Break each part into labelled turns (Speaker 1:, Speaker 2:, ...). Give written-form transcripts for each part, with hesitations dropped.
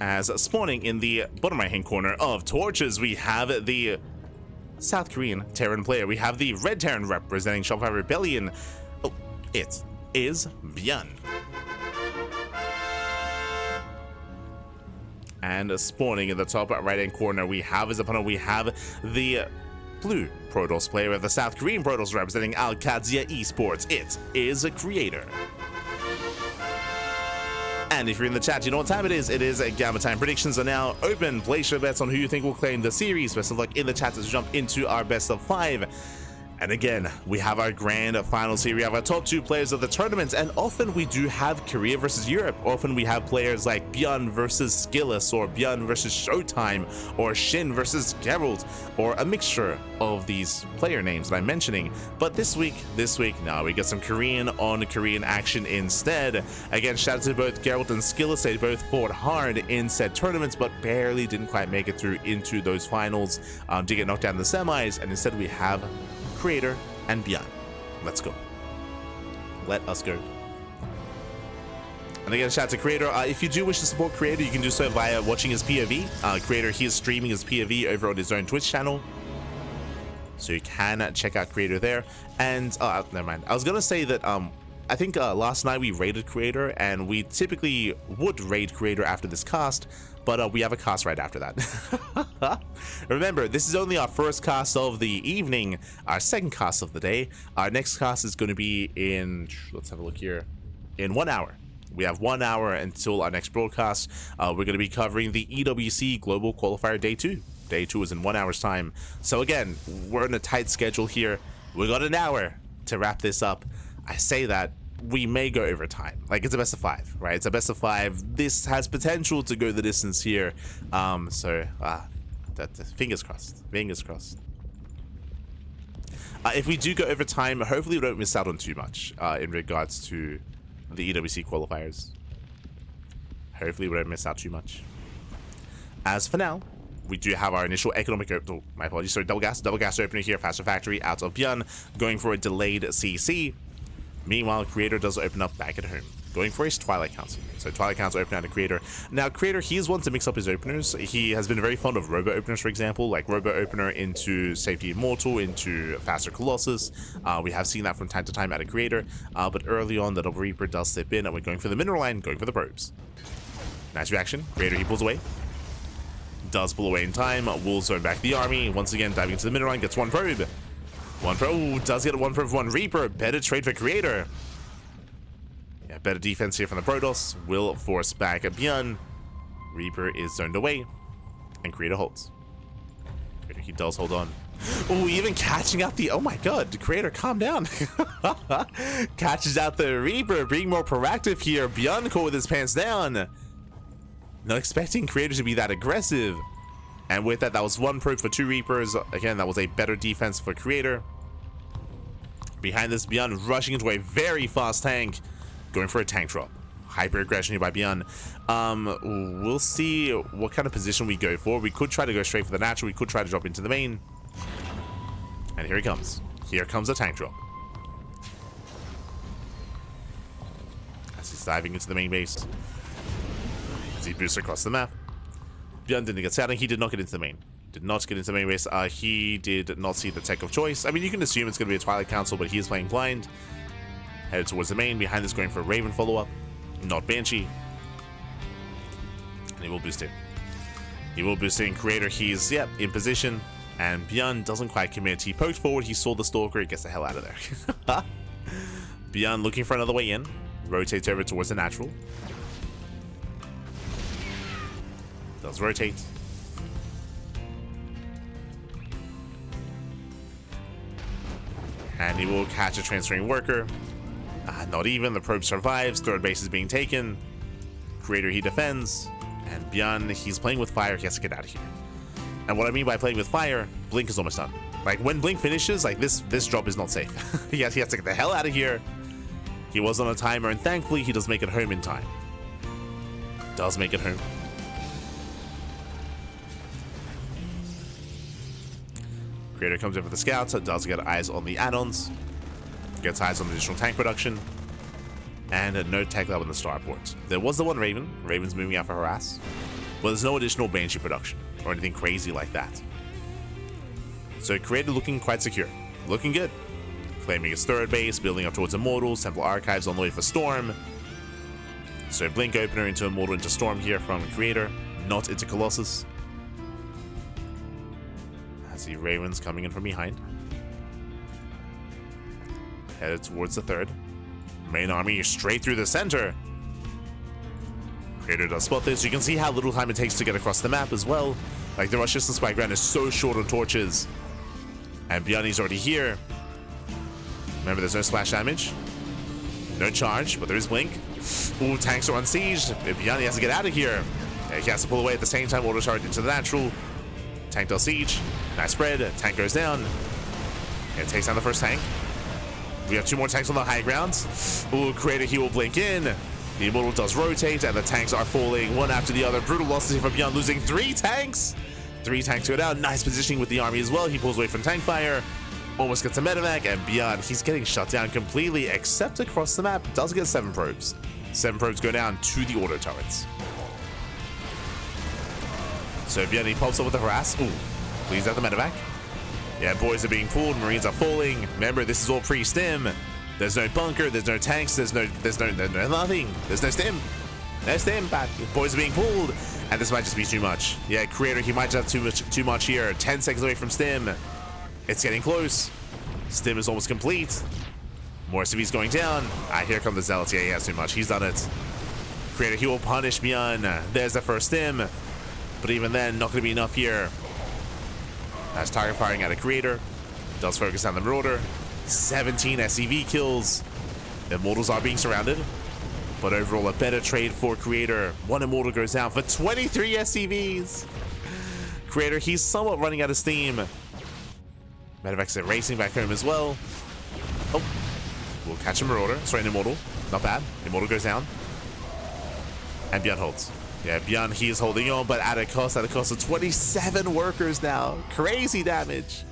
Speaker 1: As spawning in the bottom right hand corner of torches, we have the South Korean Terran player. We have the Red Terran representing Shopify Rebellion. Oh, it is ByuN. And spawning in the top right hand corner, we have his opponent. We have the blue Protoss player of the South Korean Protoss representing Al-Qadzia Esports. It is a creator. And if you're in the chat, you know what time it is. It is Gamma Time. Predictions are now open. Place your bets on who you think will claim the series. Best of luck in the chat as we jump into our best of 5. And again, we have our grand finals here. We have our top 2 players of the tournament, and often we do have Korea versus Europe. Often we have players like ByuN versus Skillus, or ByuN versus Showtime, or Shin versus Geralt, or a mixture of these player names that I'm mentioning. But this week, no, we get some Korean on Korean action instead. Again, shout out to both Geralt and Skillus. They both fought hard in said tournaments, but barely didn't quite make it through into those finals. Did get knocked down in the semis, and instead we have Creator and ByuN. Let's go. Let us go. And again, shout out to Creator. If you do wish to support Creator, you can do so via watching his POV. Creator, he is streaming his POV over on his own Twitch channel, so you can check out Creator there. And never mind. I was gonna say that I think last night we raided Creator, and we typically would raid Creator after this cast, but we have a cast right after that. Remember, this is only our first cast of the evening, our second cast of the day. Our next cast is going to be in, let's have a look here, in 1 hour. We have 1 hour until our next broadcast. We're going to be covering the EWC Global Qualifier Day 2. Day 2 is in 1 hour's time. So again, we're in a tight schedule here. We got an hour to wrap this up. I say that, we may go over time. Like, it's a best of 5, right? It's a best of 5. This has potential to go the distance here. Fingers crossed. Fingers crossed. If we do go over time, hopefully we don't miss out on too much in regards to the EWC qualifiers. Hopefully we don't miss out too much. As for now, we do have our initial economic, oh, my apologies, sorry, double gas opener here, Faster Factory out of ByuN, going for a delayed CC. Meanwhile, Creator does open up back at home, going for his Twilight Council. So Twilight Council open out of Creator. Now, Creator, he is one to mix up his openers. He has been very fond of Robo openers, for example, like Robo opener into Safety Immortal, into Faster Colossus. We have seen that from time to time out of Creator, but early on, the Double Reaper does step in, and we're going for the mineral line, going for the probes. Nice reaction. Creator, he pulls away. Does pull away in time. Will zone back the army. Once again, diving into the mineral line, gets one probe. One probe. Ooh, does get a 1 probe for 1 Reaper. Better trade for Creator. Yeah, better defense here from the Protoss. Will force back at ByuN. Reaper is zoned away, and Creator holds. Creator, he does hold on. Oh, even catching out the, oh my god, Creator, calm down. Catches out the Reaper, being more proactive here. ByuN caught with his pants down. Not expecting Creator to be that aggressive. And with that, that was 1 probe for 2 Reapers. Again, that was a better defense for Creator. Behind this, ByuN rushing into a very fast tank, going for a tank drop. Hyper aggression here by ByuN. We'll see what kind of position we go for. We could try to go straight for the natural. We could try to drop into the main. And here he comes. Here comes a tank drop. As he's diving into the main base. As he boosts across the map. ByuN didn't get scouting. He did not get into the main. Did not get into the main base. He did not see the tech of choice. I mean, you can assume it's going to be a Twilight Council, but he is playing blind. Headed towards the main. Behind this, going for a Raven follow-up. Not Banshee. And he will boost in. He will boost in. Creator, he's, yep, in position. And ByuN doesn't quite commit. He poked forward. He saw the Stalker. He gets the hell out of there. ByuN looking for another way in. Rotates over towards the natural. Does rotate. And he will catch a transferring worker. Not even. The probe survives. Third base is being taken. Creator, he defends. And ByuN, he's playing with fire. He has to get out of here. And what I mean by playing with fire, Blink is almost done. Like, when Blink finishes, like, this drop is not safe. he has to get the hell out of here. He was on a timer, and thankfully, he does make it home in time. Does make it home. Creator comes in for the scouts, does get eyes on the add-ons, gets eyes on the additional tank production, and no tech lab in the starport. There was the one Raven. Raven's moving out for harass. but there's no additional Banshee production or anything crazy like that. So Creator looking quite secure. Looking good. Claiming his third base, building up towards Immortals, Temple Archives on the way for Storm. So Blink Opener into Immortal into Storm here from Creator, not into Colossus. I see Ravens coming in from behind. Headed towards the third. Main army straight through the center. Creator does spot this. You can see how little time it takes to get across the map as well. Like the rush distance by ground is so short on torches. And ByuN's already here. Remember, there's no splash damage. No charge, but there is blink. Ooh, tanks are on siege. ByuN has to get out of here. Yeah, he has to pull away at the same time. Auto charge into the natural. Tank does siege. Nice spread. Tank goes down. It takes down the first tank. We have two more tanks on the high ground. Ooh, Creator, he will blink in. The Immortal does rotate, and the tanks are falling one after the other. Brutal losses from ByuN, losing 3 tanks. 3 tanks go down. Nice positioning with the army as well. He pulls away from tank fire. Almost gets a medevac, and ByuN, he's getting shut down completely, except across the map. Does get 7 probes. 7 probes go down to the auto turrets. So ByuN, he pops up with the harass. Ooh, please out the medevac. Yeah, boys are being pulled. Marines are falling. Remember, this is all pre-stim. There's no bunker. There's no tanks. There's no nothing. There's no stim. No stim. But boys are being pulled, and this might just be too much. Yeah, Creator, he might just have too much here. 10 seconds away from stim. It's getting close. Stim is almost complete. More SCVs going down. Ah, here come the Zealots. Yeah, he has too much. He's done it. Creator, he will punish ByuN. There's the first stim. But even then, not going to be enough here. That's target firing at a Creator. Does focus on the Marauder. 17 SCV kills. Immortals are being surrounded. But overall, a better trade for Creator. 1 Immortal goes down for 23 SCVs. Creator, he's somewhat running out of steam. Medevacs are racing back home as well. Oh, we'll catch a Marauder. Sorry, an Immortal. Not bad. Immortal goes down. And ByuN holds. Yeah, ByuN, he is holding on, but at a cost of 27 workers now. Crazy damage.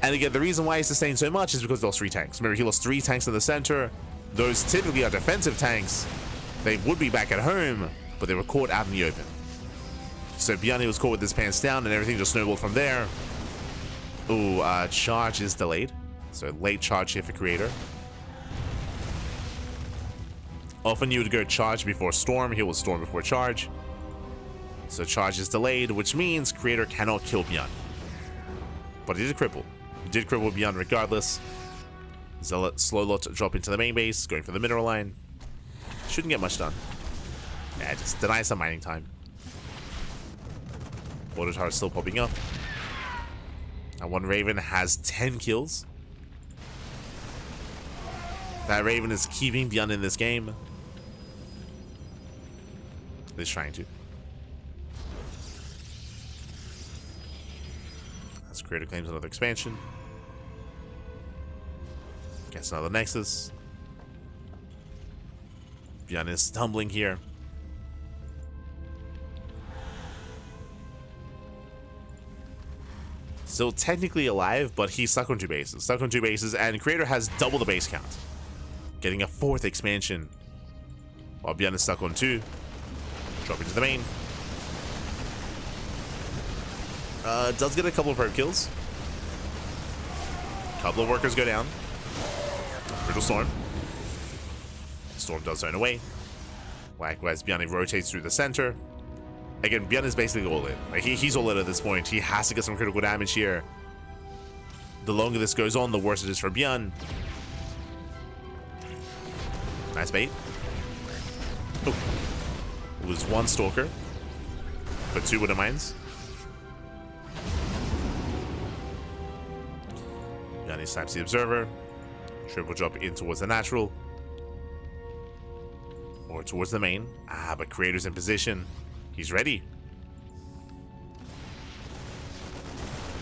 Speaker 1: And again, the reason why he sustained so much is because he lost 3 tanks. Remember, he lost 3 tanks in the center. Those typically are defensive tanks. They would be back at home, but they were caught out in the open. So ByuN was caught with his pants down, and everything just snowballed from there. Ooh, charge is delayed. So late charge here for Creator. Often you would go charge before storm. Here was storm before charge. So charge is delayed, which means Creator cannot kill ByuN. But he did cripple. He did cripple ByuN regardless. Zealot slow lot drop into the main base, going for the mineral line. Shouldn't get much done. Yeah, just deny some mining time. Auto tower still popping up. And 1 Raven has 10 kills. That Raven is keeping ByuN in this game. At least trying to. As Creator claims another expansion. Gets another Nexus. ByuN is stumbling here. Still technically alive, but he's stuck on 2 bases. Stuck on 2 bases, and Creator has double the base count. Getting a 4th expansion. While ByuN is stuck on 2. Dropping to the main. Does get a couple of probe kills. Couple of workers go down. Brutal Storm. Storm does zone away. Likewise, ByuN rotates through the center. Again, ByuN is basically all in. Like he's all in at this point. He has to get some critical damage here. The longer this goes on, the worse it is for ByuN. Nice bait. Oh. Lose 1 Stalker. But 2 Widow Mines. ByuN snaps the Observer. Triple drop in towards the natural. Or towards the main. Ah, but Creator's in position. He's ready.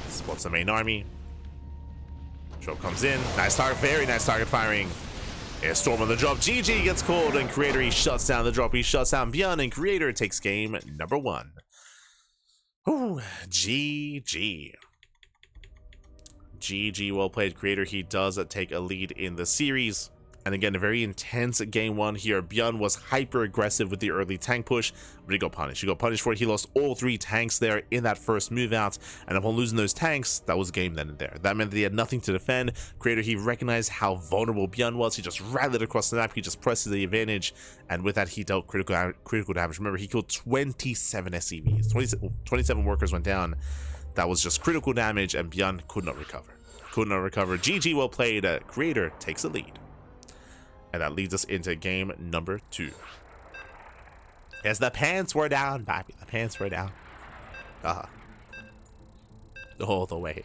Speaker 1: Spots the main army. Drop comes in. Nice target. Very nice target firing. Yeah, Storm on the drop. GG gets called, and Creator, he shuts down the drop. He shuts down ByuN, and Creator takes game number 1. Ooh, GG. GG, well played, Creator. He does take a lead in the series. And again, a very intense game one here. ByuN was hyper aggressive with the early tank push, but he got punished. He got punished for it. He lost all 3 tanks there in that first move out. And upon losing those tanks, that was game then and there. That meant that he had nothing to defend. Creator, he recognized how vulnerable ByuN was. He just rallied across the map. He just pressed the advantage. And with that, he dealt critical damage. Remember, he killed 27 SCVs. 27 workers went down. That was just critical damage, and ByuN could not recover. Could not recover. GG, well played. Creator takes the lead. And that leads us into game number 2. As the pants were down, baby. The pants were down. All the way.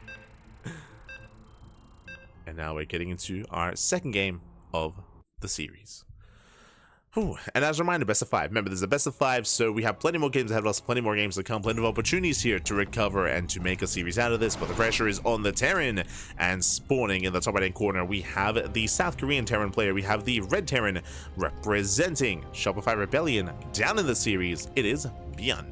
Speaker 1: And now we're getting into our second game of the series. Whew. And as a reminder, best of 5. Remember, there's a best of 5, so we have plenty more games ahead of us, plenty more games to come, plenty of opportunities here to recover and to make a series out of this. But the pressure is on the Terran, and spawning in the top right-hand corner, we have the South Korean Terran player. We have the Red Terran representing Shopify Rebellion down in the series. It is ByuN.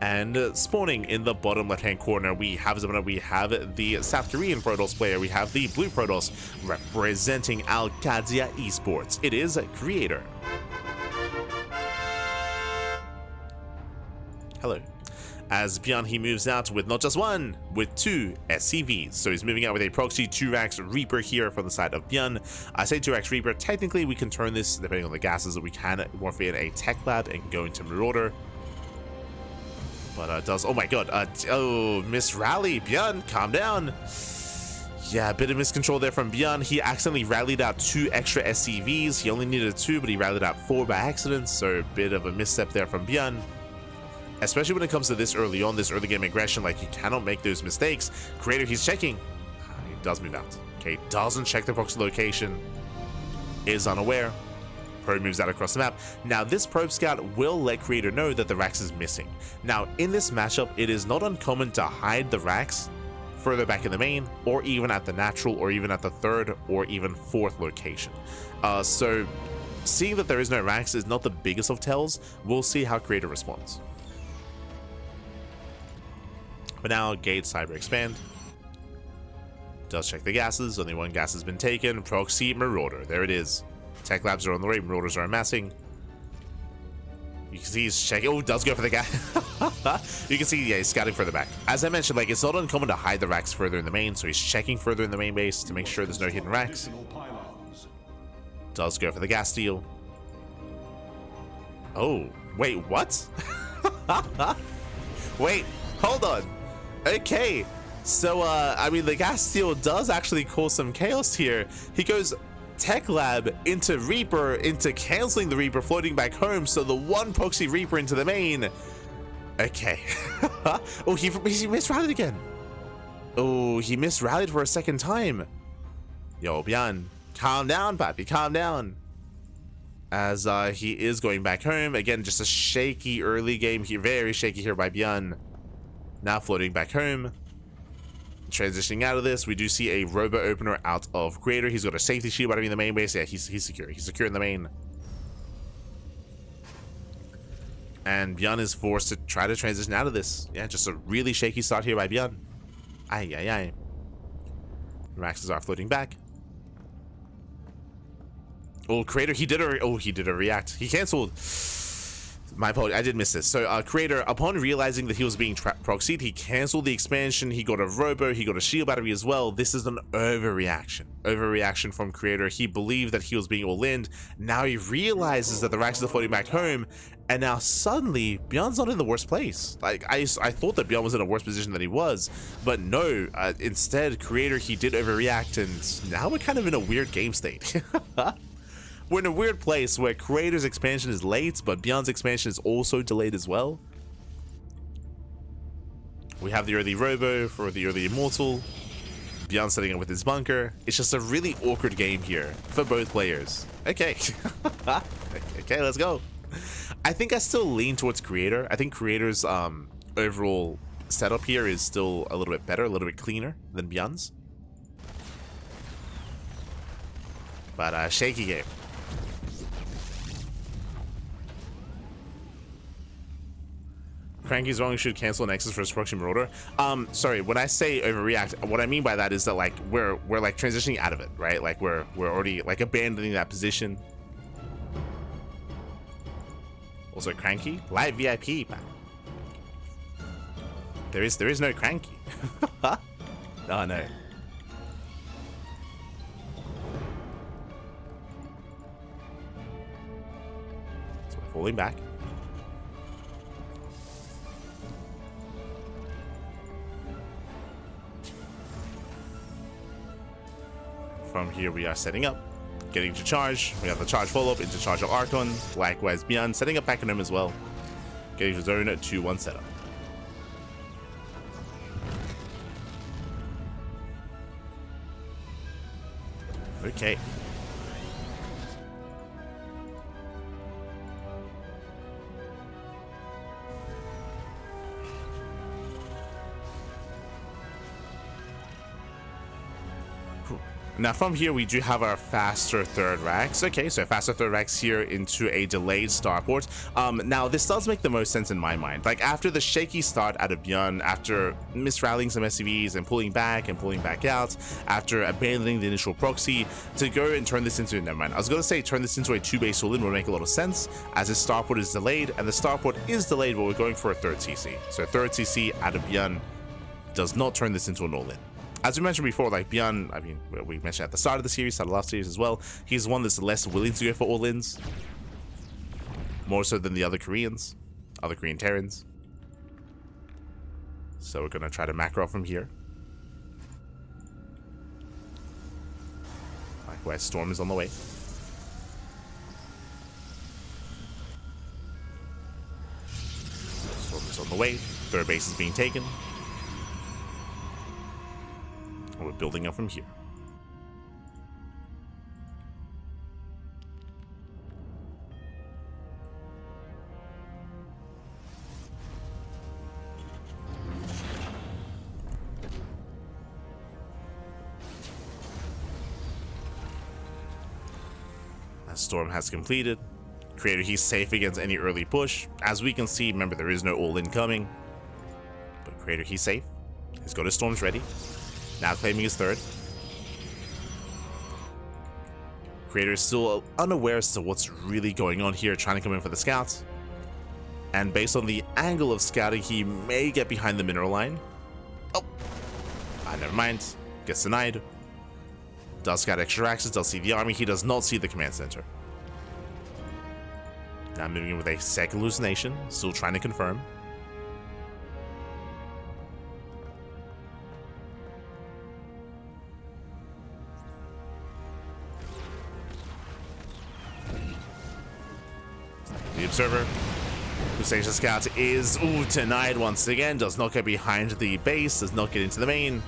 Speaker 1: And spawning in the bottom left-hand corner, we have the South Korean Protoss player. We have the Blue Protoss representing Alcadia Esports. It is Creator. Hello. As ByuN, he moves out with not just 1, with 2 SCVs. So he's moving out with a proxy 2-Rax Reaper here from the side of ByuN. I say 2-Rax Reaper. Technically, we can turn this, depending on the gases, that we can morph in a Tech Lab and go into Marauder. But does, oh my god, miss rally, ByuN, calm down. Yeah, a bit of miscontrol there from ByuN. He accidentally rallied out 2 extra SCVs. He only needed 2, but he rallied out 4 by accident, so a bit of a misstep there from ByuN. Especially when it comes to this early on, this early game aggression, like, you cannot make those mistakes. Creator, he's checking. He does move out. Okay, doesn't check the proxy location. Is unaware. Probe moves out across the map. Now, this probe scout will let Creator know that the Rax is missing. Now, in this matchup, it is not uncommon to hide the Rax further back in the main, or even at the natural, or even at the 3rd, or even 4th location. So, seeing that there is no Rax is not the biggest of tells. We'll see how Creator responds. But now, Gate Cyber Expand. Does check the gases. Only 1 gas has been taken. Proxy Marauder. There it is. Tech Labs are on the way, Marauders are amassing. You can see he's checking. Oh, does go for the guy. You can see, yeah, he's scouting further back. As I mentioned, like, it's not uncommon to hide the Rax further in the main, so he's checking further in the main base to make sure there's no hidden Rax. Does go for the gas steal. Oh, wait, what? Wait, hold on. Okay, so, I mean, the gas steal does actually cause some chaos here. He goes Tech Lab into Reaper, into canceling the Reaper, floating back home, so the 1 proxy Reaper into the main. Okay. Oh, he misrallied again. Oh, he misrallied for a second time. Yo, ByuN, calm down, papi, calm down. As he is going back home. Again, just a shaky early game here, very shaky here by ByuN. Now floating back home. Transitioning out of this, we do see a robo opener out of Creator. He's got a safety shield battery in the main base. Yeah, he's secure. He's secure in the main. And ByuN is forced to try to transition out of this. Yeah, just a really shaky start here by ByuN. Aye, aye, aye. Raxes are floating back. Oh, Creator, he did a react. He canceled. My apologies, I did miss this. So, Creator, upon realizing that he was being proxied, he canceled the expansion. He got a robo, he got a shield battery as well. This is an overreaction. Overreaction from Creator. He believed that he was being all-in. Now he realizes that the Raxes are floating back home, and now suddenly, ByuN's not in the worst place. Like, I thought that ByuN was in a worse position than he was, but no, instead, Creator, he did overreact, and now we're kind of in a weird game state. We're in a weird place where Creator's expansion is late, but ByuN's expansion is also delayed as well. We have the early Robo for the early Immortal. ByuN setting up with his bunker. It's just a really awkward game here for both players. Okay. Okay, let's go. I think I still lean towards Creator. I think Creator's overall setup here is still a little bit better, a little bit cleaner than ByuN's. But shaky game. Cranky's wrong, should cancel Nexus for Proxy Marauder. Sorry, when I say overreact, what I mean by that is that like we're like transitioning out of it, right? Like we're already like abandoning that position. Also Cranky, live VIP, man. There is no Cranky. Oh no. So we're falling back. From here we are setting up, getting to charge. We have the charge follow-up into charge of Archon. Likewise ByuN setting up back in him as well. Getting to zone at 2-1 setup. Okay. Now from here we do have our faster third racks. Okay, so faster third racks here into a delayed starport. Now this does make the most sense in my mind. Like after the shaky start out of ByuN, after misrallying some SCVs and pulling back out, after abandoning the initial proxy, to go and turn this into, never mind, I was gonna say turn this into a 2-base all-in would make a lot of sense, as his starport is delayed, and the starport is delayed, but we're going for a third CC. So third CC out of ByuN does not turn this into an all-in. As we mentioned before, like ByuN, I mean, we mentioned at the start of the series, start of last series as well, he's one that's less willing to go for all-ins. More so than the other Korean Terrans. So we're going to try to macro from here. Likewise, Storm is on the way. Storm is on the way. Third base is being taken. We're building up from here. As Storm has completed, Creator, he's safe against any early push. As we can see, remember there is no all-in coming, but Creator, he's safe. He's got his Storms ready. Now claiming his third. Creator is still unaware as to what's really going on here, trying to come in for the scouts. And based on the angle of scouting, he may get behind the mineral line. Oh, never mind. Gets denied. Does scout extra access, does see the army. He does not see the command center. Now moving in with a second hallucination, still trying to confirm. The observer, who stays the scout, is denied once again. Does not get behind the base, does not get into the main.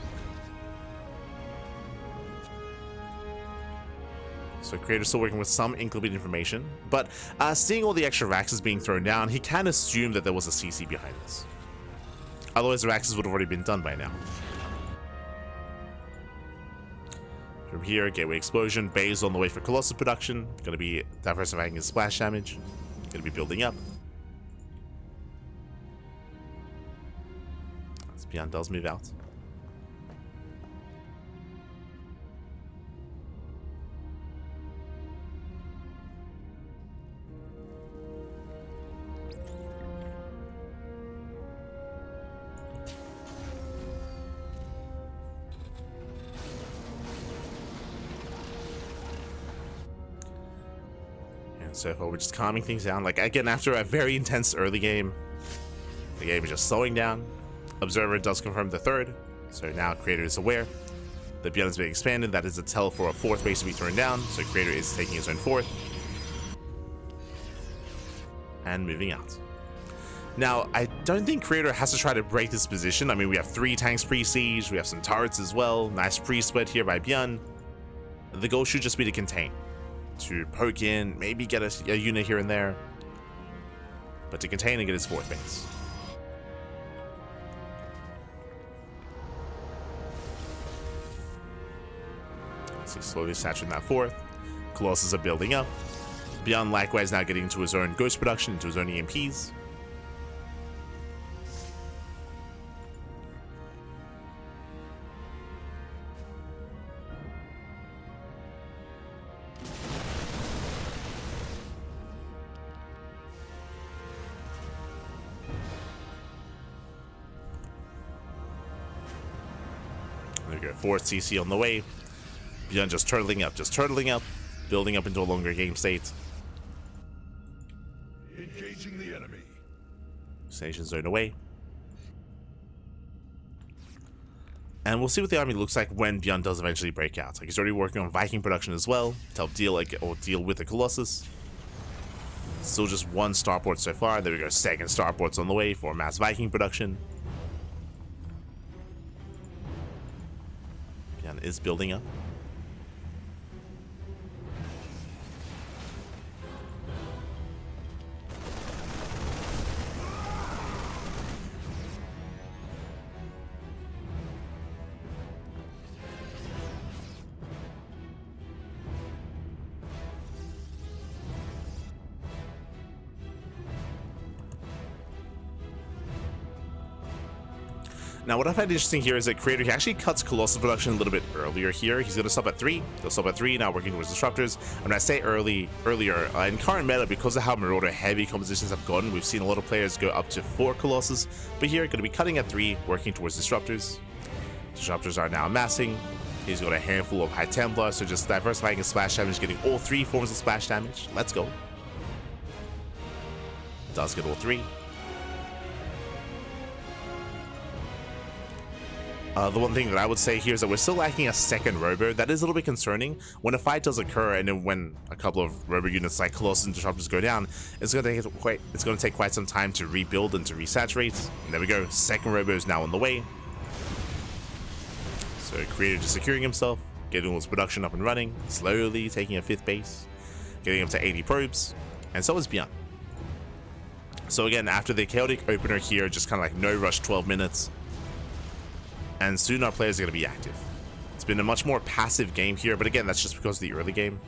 Speaker 1: So Creator's still working with some incomplete information, but seeing all the extra Raxes being thrown down, he can assume that there was a CC behind this. Otherwise the Raxes would have already been done by now. From here, Gateway Explosion, Baze on the way for Colossus production, going to be diversifying his splash damage. Going to be building up. As ByuN does move out. So far we're just calming things down. Like again, after a very intense early game, the game is just slowing down. Observer does confirm the third, so now Creator is aware that ByuN is being expanded. That is a tell for a fourth base to be turned down, so Creator is taking his own fourth and moving out. Now I don't think Creator has to try to break this position. I mean, we have 3 tanks pre-siege, we have some turrets as well. Nice pre-split here by ByuN. The goal should just be to contain, to poke in, maybe get a unit here and there, but to contain and get his fourth base. So he's slowly saturating that fourth. Colossus are building up. ByuN likewise now getting into his own ghost production, into his own EMPs. There we go. Force CC on the way. ByuN just turtling up, building up into a longer game state.
Speaker 2: Engaging the enemy.
Speaker 1: Station zone away. And we'll see what the army looks like when ByuN does eventually break out. Like, he's already working on Viking production as well to help deal with the Colossus. Still just one starport so far. There we go. Second starport's on the way for mass Viking production. ByuN is building up. Now, what I find interesting here is that Creator, he actually cuts Colossus production a little bit earlier here. He's going to stop at 3. He'll stop at 3, now working towards Disruptors. And when I say earlier, in current meta, because of how Marauder heavy compositions have gotten, we've seen a lot of players go up to 4 Colossus. But here, going to be cutting at 3, working towards Disruptors. Disruptors are now amassing. He's got a handful of High Templar, so just diversifying his splash damage, getting all 3 forms of splash damage. Let's go. Does get all 3. The one thing that I would say here is that we're still lacking a second robo. That is a little bit concerning. When a fight does occur, and then when a couple of robo units like Colossus and Disruptors go down, it's going to take quite some time to rebuild and to resaturate. And there we go. Second robo is now on the way. So Creator just securing himself, getting all his production up and running, slowly taking a 5th base, getting up to 80 probes, and so is ByuN. So again, after the chaotic opener here, just kind of like no rush 12 minutes. And soon our players are going to be active. It's been a much more passive game here, but again, that's just because of the early game.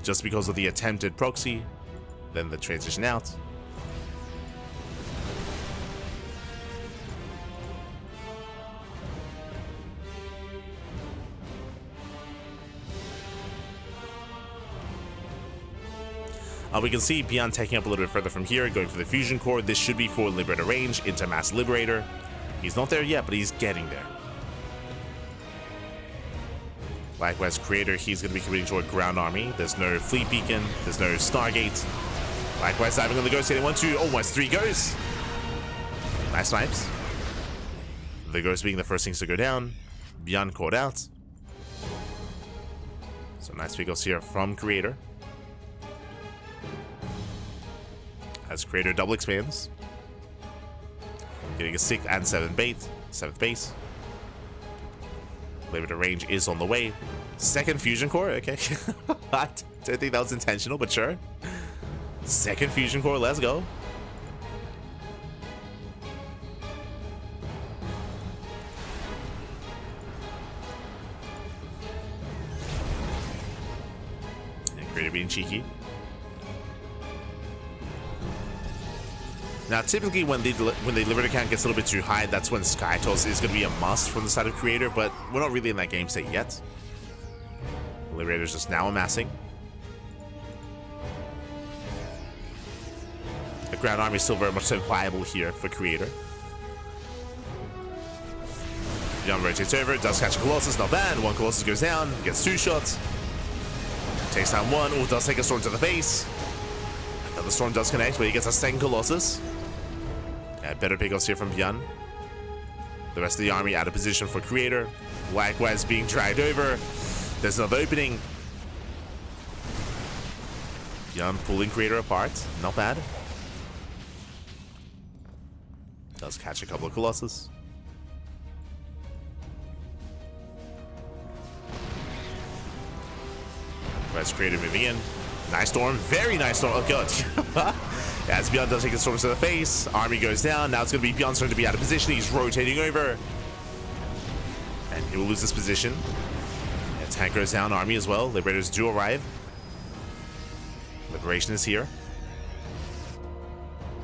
Speaker 1: Just because of the attempted proxy, then the transition out. We can see ByuN taking up a little bit further from here, going for the Fusion Core. This should be for Liberator range into Mass Liberator. He's not there yet, but he's getting there. Likewise, Creator, he's going to be committing toward Ground Army. There's no Fleet Beacon. There's no Stargate. Likewise, diving on the Ghost, hitting 1, 2, almost 3 goes. Nice snipes. The Ghost being the first things to go down. ByuN caught out. So nice pickles here from Creator. As Creator double expands. Getting a 6th and 7th base. Liberator range is on the way. Second Fusion Core, okay. I don't think that was intentional, but sure. Second Fusion Core, let's go. And Creator being cheeky. Now, typically when the Liberator count gets a little bit too high, that's when Sky Toss is going to be a must from the side of Creator, but we're not really in that game state yet. Liberator's just now amassing. The Ground Army is still very much so viable here for Creator. ByuN rotates over, does catch a Colossus, not bad. 1 Colossus goes down, gets 2 shots. Takes down 1, does take a Storm to the face. The Storm does connect, but he gets a 2nd Colossus. Better pickups here from ByuN. The rest of the army out of position for Creator. Likewise being dragged over. There's another opening. ByuN pulling Creator apart. Not bad. Does catch a couple of Colossus. Likewise Creator moving in. Nice Storm, very nice Storm. Oh god. As ByuN does take the Storms to the face, army goes down. Now it's going to be ByuN's turn to be out of position. He's rotating over. And he will lose this position. Yeah, tank goes down, army as well. Liberators do arrive. Liberation is here.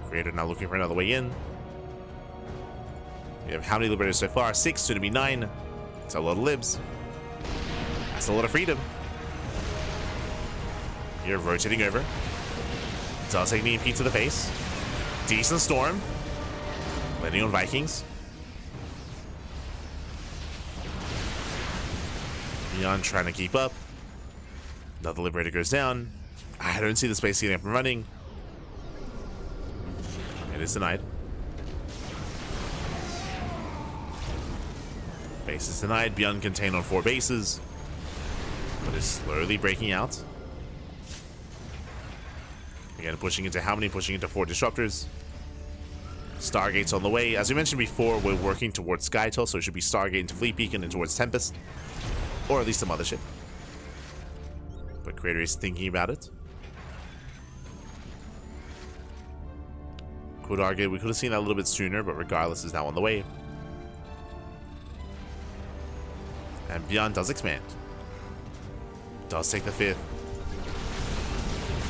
Speaker 1: Creator now looking for another way in. We have how many Liberators so far? 6, soon to be 9. It's a lot of libs. That's a lot of freedom. You're rotating over. Does take an EMP to the face. Decent Storm. Landing on Vikings. ByuN trying to keep up. Another Liberator goes down. I don't see the space getting up and running. It is denied. Base is denied. ByuN contained on 4 bases. But is slowly breaking out. Again, pushing into how many? Pushing into 4 disruptors. Stargate's on the way. As we mentioned before, we're working towards Skytel, so it should be Stargate into Fleet Beacon and towards Tempest. Or at least a mothership. But Creator is thinking about it. Could argue we could have seen that a little bit sooner, but regardless, is now on the way. And ByuN does expand. Does take the 5th.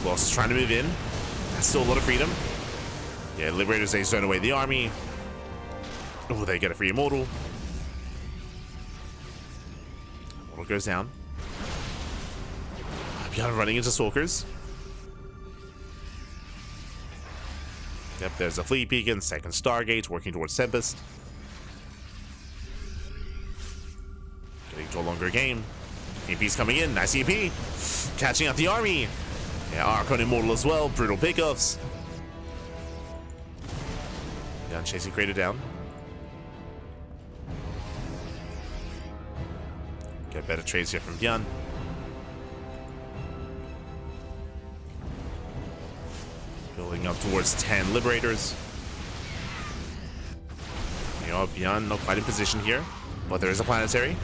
Speaker 1: Lost is trying to move in. That's still a lot of freedom. Yeah, Liberators, they zone away the army. Oh, they get a free Immortal. Immortal goes down. ByuN running into Stalkers. Yep, there's a Fleet Beacon, second Stargate, working towards Tempest. Getting to a longer game. EMP's coming in, nice EMP. Catching out the army. Yeah, Archon Immortal as well, brutal pickoffs. ByuN chasing Creator down. Get better trades here from ByuN. Building up towards 10 Liberators. You know, ByuN not quite in position here, but there is a planetary.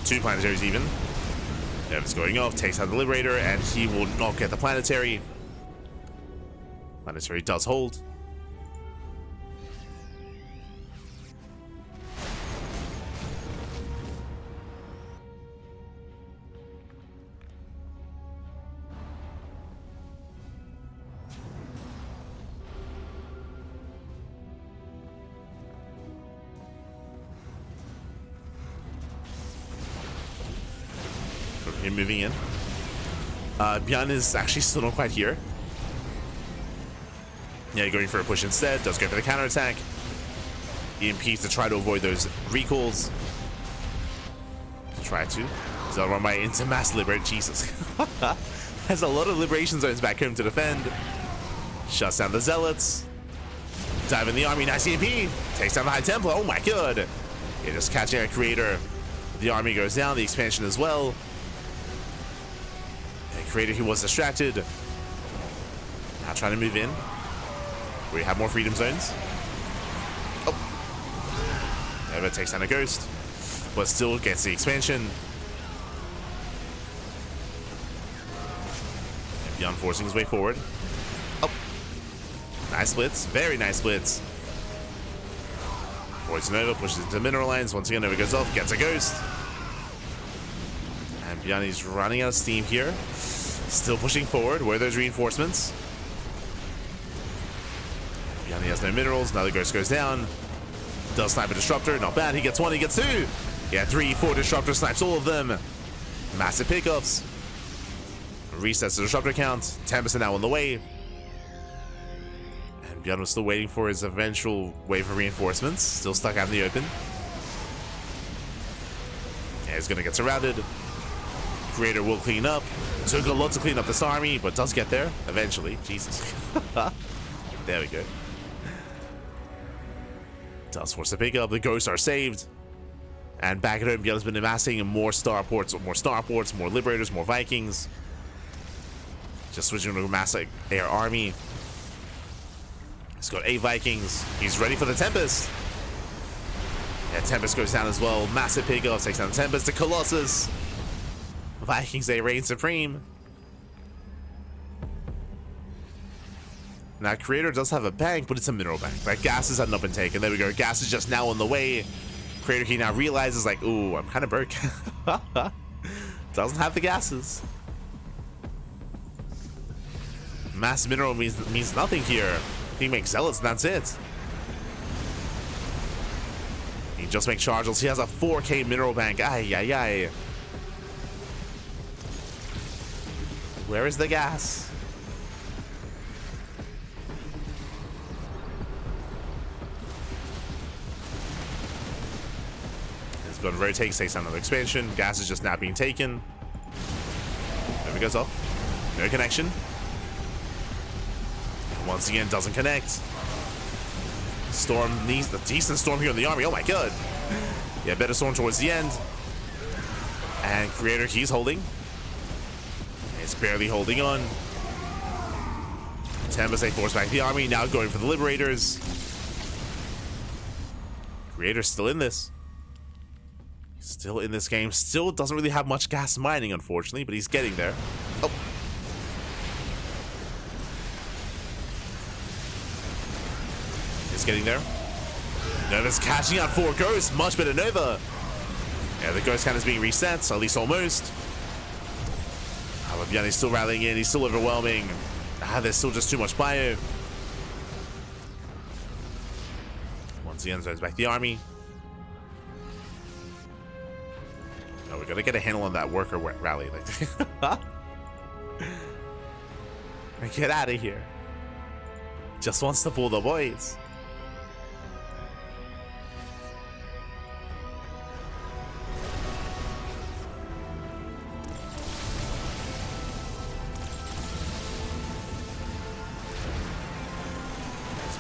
Speaker 1: 2 planetaries even. Dev's going off, takes out the Liberator, and he will not get the planetary. Planetary does hold. Him moving in. ByuN is actually still not quite here. Yeah, going for a push instead. Does go for the counterattack. EMPs to try to avoid those recalls. Try to. He's run by into mass liberate. Jesus. Has a lot of liberation zones back home to defend. Shuts down the Zealots. Dive in the army. Nice EMP. Takes down the High Templar. Oh my god. Yeah, just catching a Creator. The army goes down. The expansion as well. Creator, he was distracted. Now trying to move in. We have more freedom zones. Oh. Never takes down a Ghost. But still gets the expansion. And ByuN forcing his way forward. Oh. Nice splits. Very nice splits. Poison Nova pushes into mineral lines. Once again, Nova goes off. Gets a Ghost. And ByuN is running out of steam here. Still pushing forward. Where are those reinforcements? ByuN has no minerals. Another Ghost goes down. Does snipe a Disruptor. Not bad. He gets 1. He gets 2. Yeah, 3, 4 Disruptor snipes all of them. Massive pickoffs. Resets the Disruptor count. 10% now on the way. And ByuN was still waiting for his eventual wave of reinforcements. Still stuck out in the open. Yeah, he's going to get surrounded. Creator will clean up. Took a lot to clean up this army, but does get there eventually. Jesus. There we go. Does force a pickup. The Ghosts are saved. And back at home, ByuN has been amassing more starports, more Liberators, more Vikings. Just switching to a massive air army. He's got 8 Vikings. He's ready for the Tempest. Yeah, Tempest goes down as well. Massive pickup. Takes down Tempest. The Colossus. Vikings, they reign supreme. Now, Creator does have a bank, but it's a mineral bank. Like, gases had not been taken. There we go. Gas is just now on the way. Creator, he now realizes, like, ooh, I'm kind of broke. Doesn't have the gases. Mass mineral means nothing here. He makes Zealots, and that's it. He just makes Chargels. He has a 4K mineral bank. Ay, ay, ay. Where is the gas? ByuN rotates, takes down another expansion. Gas is just now being taken. Over goes off. No connection. Once again, doesn't connect. Storm needs a decent storm here in the army. Oh my god. Yeah, better storm towards the end. And Creator, he's holding. It's barely holding on. Tempest, they force back the army. Now going for the Liberators. Creator's still in this. Still in this game. Still doesn't really have much gas mining, unfortunately, but he's getting there. Oh. He's getting there. Nova's catching out 4 Ghosts. Much better Nova. Yeah, the Ghost count is being reset, at least almost. But ByuN is still rallying in. He's still overwhelming. There's still just too much bio. Once again, zones back the army. No, we gotta get a handle on that worker rally. Like, get out of here. Just wants to pull the boys.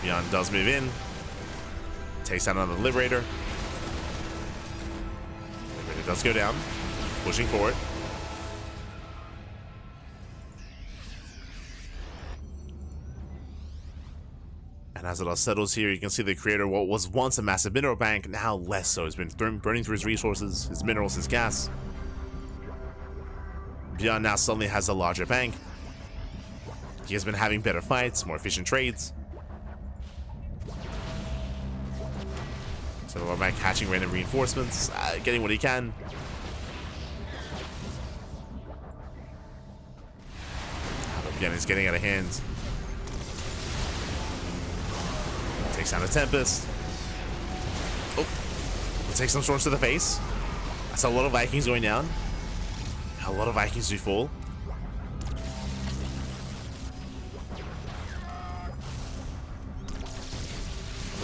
Speaker 1: ByuN does move in. Takes out another Liberator. Liberator does go down. Pushing forward. And as it all settles here, you can see the Creator, what was once a massive mineral bank, now less so. He's been burning through his resources, his minerals, his gas. ByuN now suddenly has a larger bank. He has been having better fights, more efficient trades. So we're back catching random reinforcements, getting what he can. But ByuN is getting out of hand. Takes down a Tempest. Oh, we'll take some storms to the face. That's a lot of Vikings going down. A lot of Vikings do fall.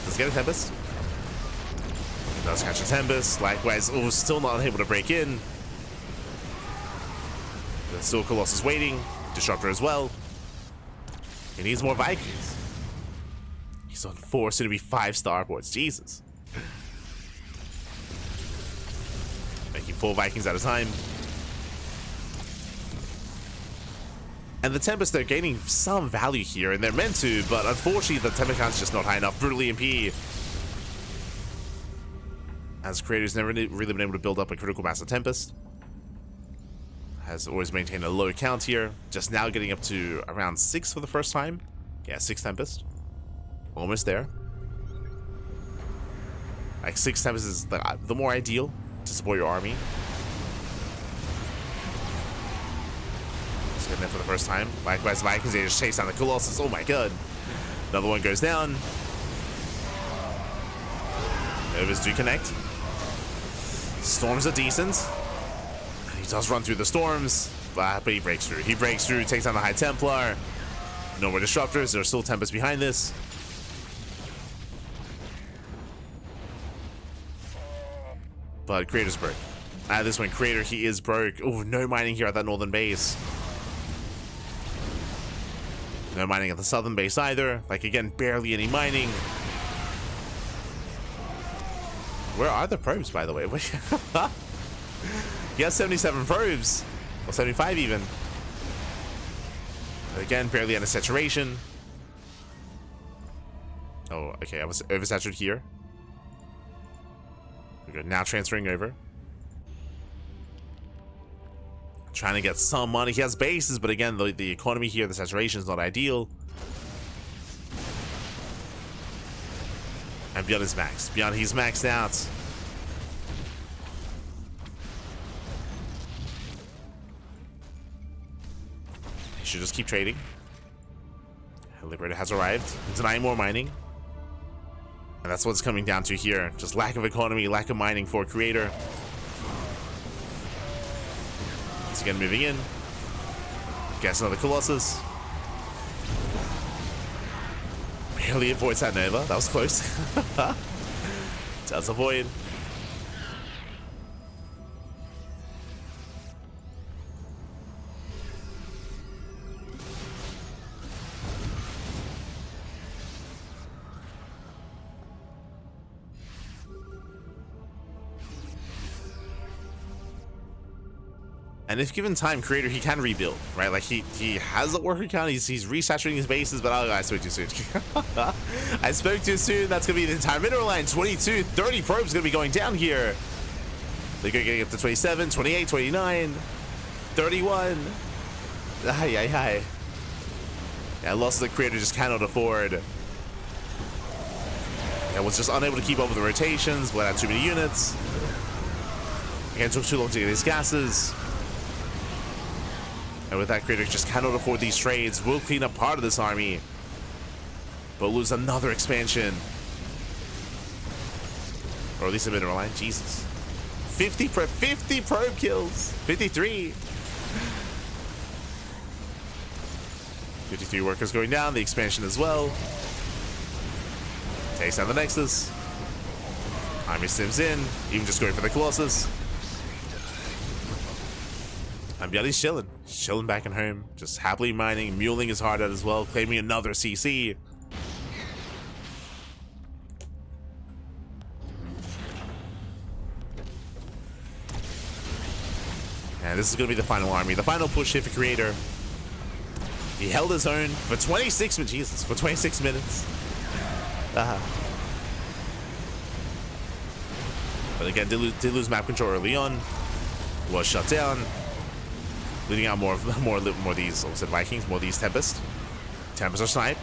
Speaker 1: Let's get a Tempest. Does catch a Tempest. Likewise, oh, still not able to break in. There's still Colossus waiting. Disruptor as well. He needs more Vikings. He's on 4, soon to be 5 starports. Jesus. Making 4 Vikings at a time. And the Tempest, they're gaining some value here, and they're meant to, but unfortunately the Tempest count's just not high enough. Brutally MP. As Creator's never really been able to build up a critical mass of Tempest. Has always maintained a low count here. Just now getting up to around 6 for the first time. Yeah, 6 Tempest. Almost there. Like 6 Tempest is the more ideal to support your army. Just getting there for the first time. Likewise, Vikings, they just chase down the Colossus. Oh my god. Another one goes down. Novas do connect. Storms are decent. He does run through the storms, but he breaks through. He breaks through, takes down the High Templar. No more disruptors. There are still Tempests behind this. But Creator's broke. This one, Creator, he is broke. Oh, no mining here at that northern base. No mining at the southern base either. Like, again, barely any mining. Where are the probes, by the way? He has 77 probes. Or 75 even. But again, barely under saturation. Oh, okay, I was oversaturated here. We're now transferring over. Trying to get some money. He has bases, but again, the economy here, the saturation is not ideal. And ByuN is maxed. ByuN, he's maxed out. He should just keep trading. Liberator has arrived. Denying more mining. And that's what's coming down to here. Just lack of economy, lack of mining for Creator. Once again, moving in. Guess another Colossus. Barely avoids that Nova. That was close. Does avoid. And if given time, Creator, he can rebuild, right? Like, he has a worker count, he's resaturating his bases, but oh, I spoke too soon. I spoke too soon. That's going to be the entire mineral line. 22, 30 probes going to be going down here. They're going to get up to 27, 28, 29, 31. Ay. Yeah, losses that Creator just cannot afford. And was just unable to keep up with the rotations, bled out too many units. Again, took too long to get his gases. And with that, Creator just cannot afford these trades. Will clean up part of this army, but lose another expansion. Or at least a mineral line. Jesus. 50 probe kills. 53. 53 workers going down. The expansion as well. Takes down the Nexus. Army sims in. Even just going for the Colossus. And ByuN's chilling. Chilling back at home. Just happily mining. Muling his heart out as well. Claiming another CC. And this is going to be the final army. The final push here for Creator. He held his own for 26 minutes. Jesus, for 26 minutes. But again, did lose map control early on. Was shut down. Leading out more of these, I said Vikings, more of these Tempest. Tempest are snipe.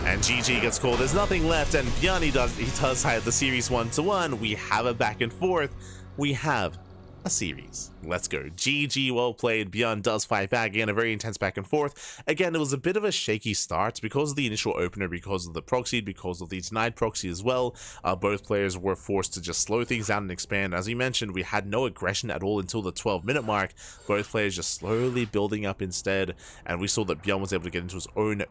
Speaker 1: And GG gets called. There's nothing left, and ByuN, he does hide the series 1-1. We have a back and forth. We have a series. Let's go. GG, well played. ByuN does fight back again, a very intense back and forth. Again, it was a bit of a shaky start because of the initial opener, because of the proxy, because of the denied proxy as well. Both players were forced to just slow things down and expand. As we mentioned, we had no aggression at all until the 12-minute mark. Both players just slowly building up instead, and we saw that ByuN was able to get into his own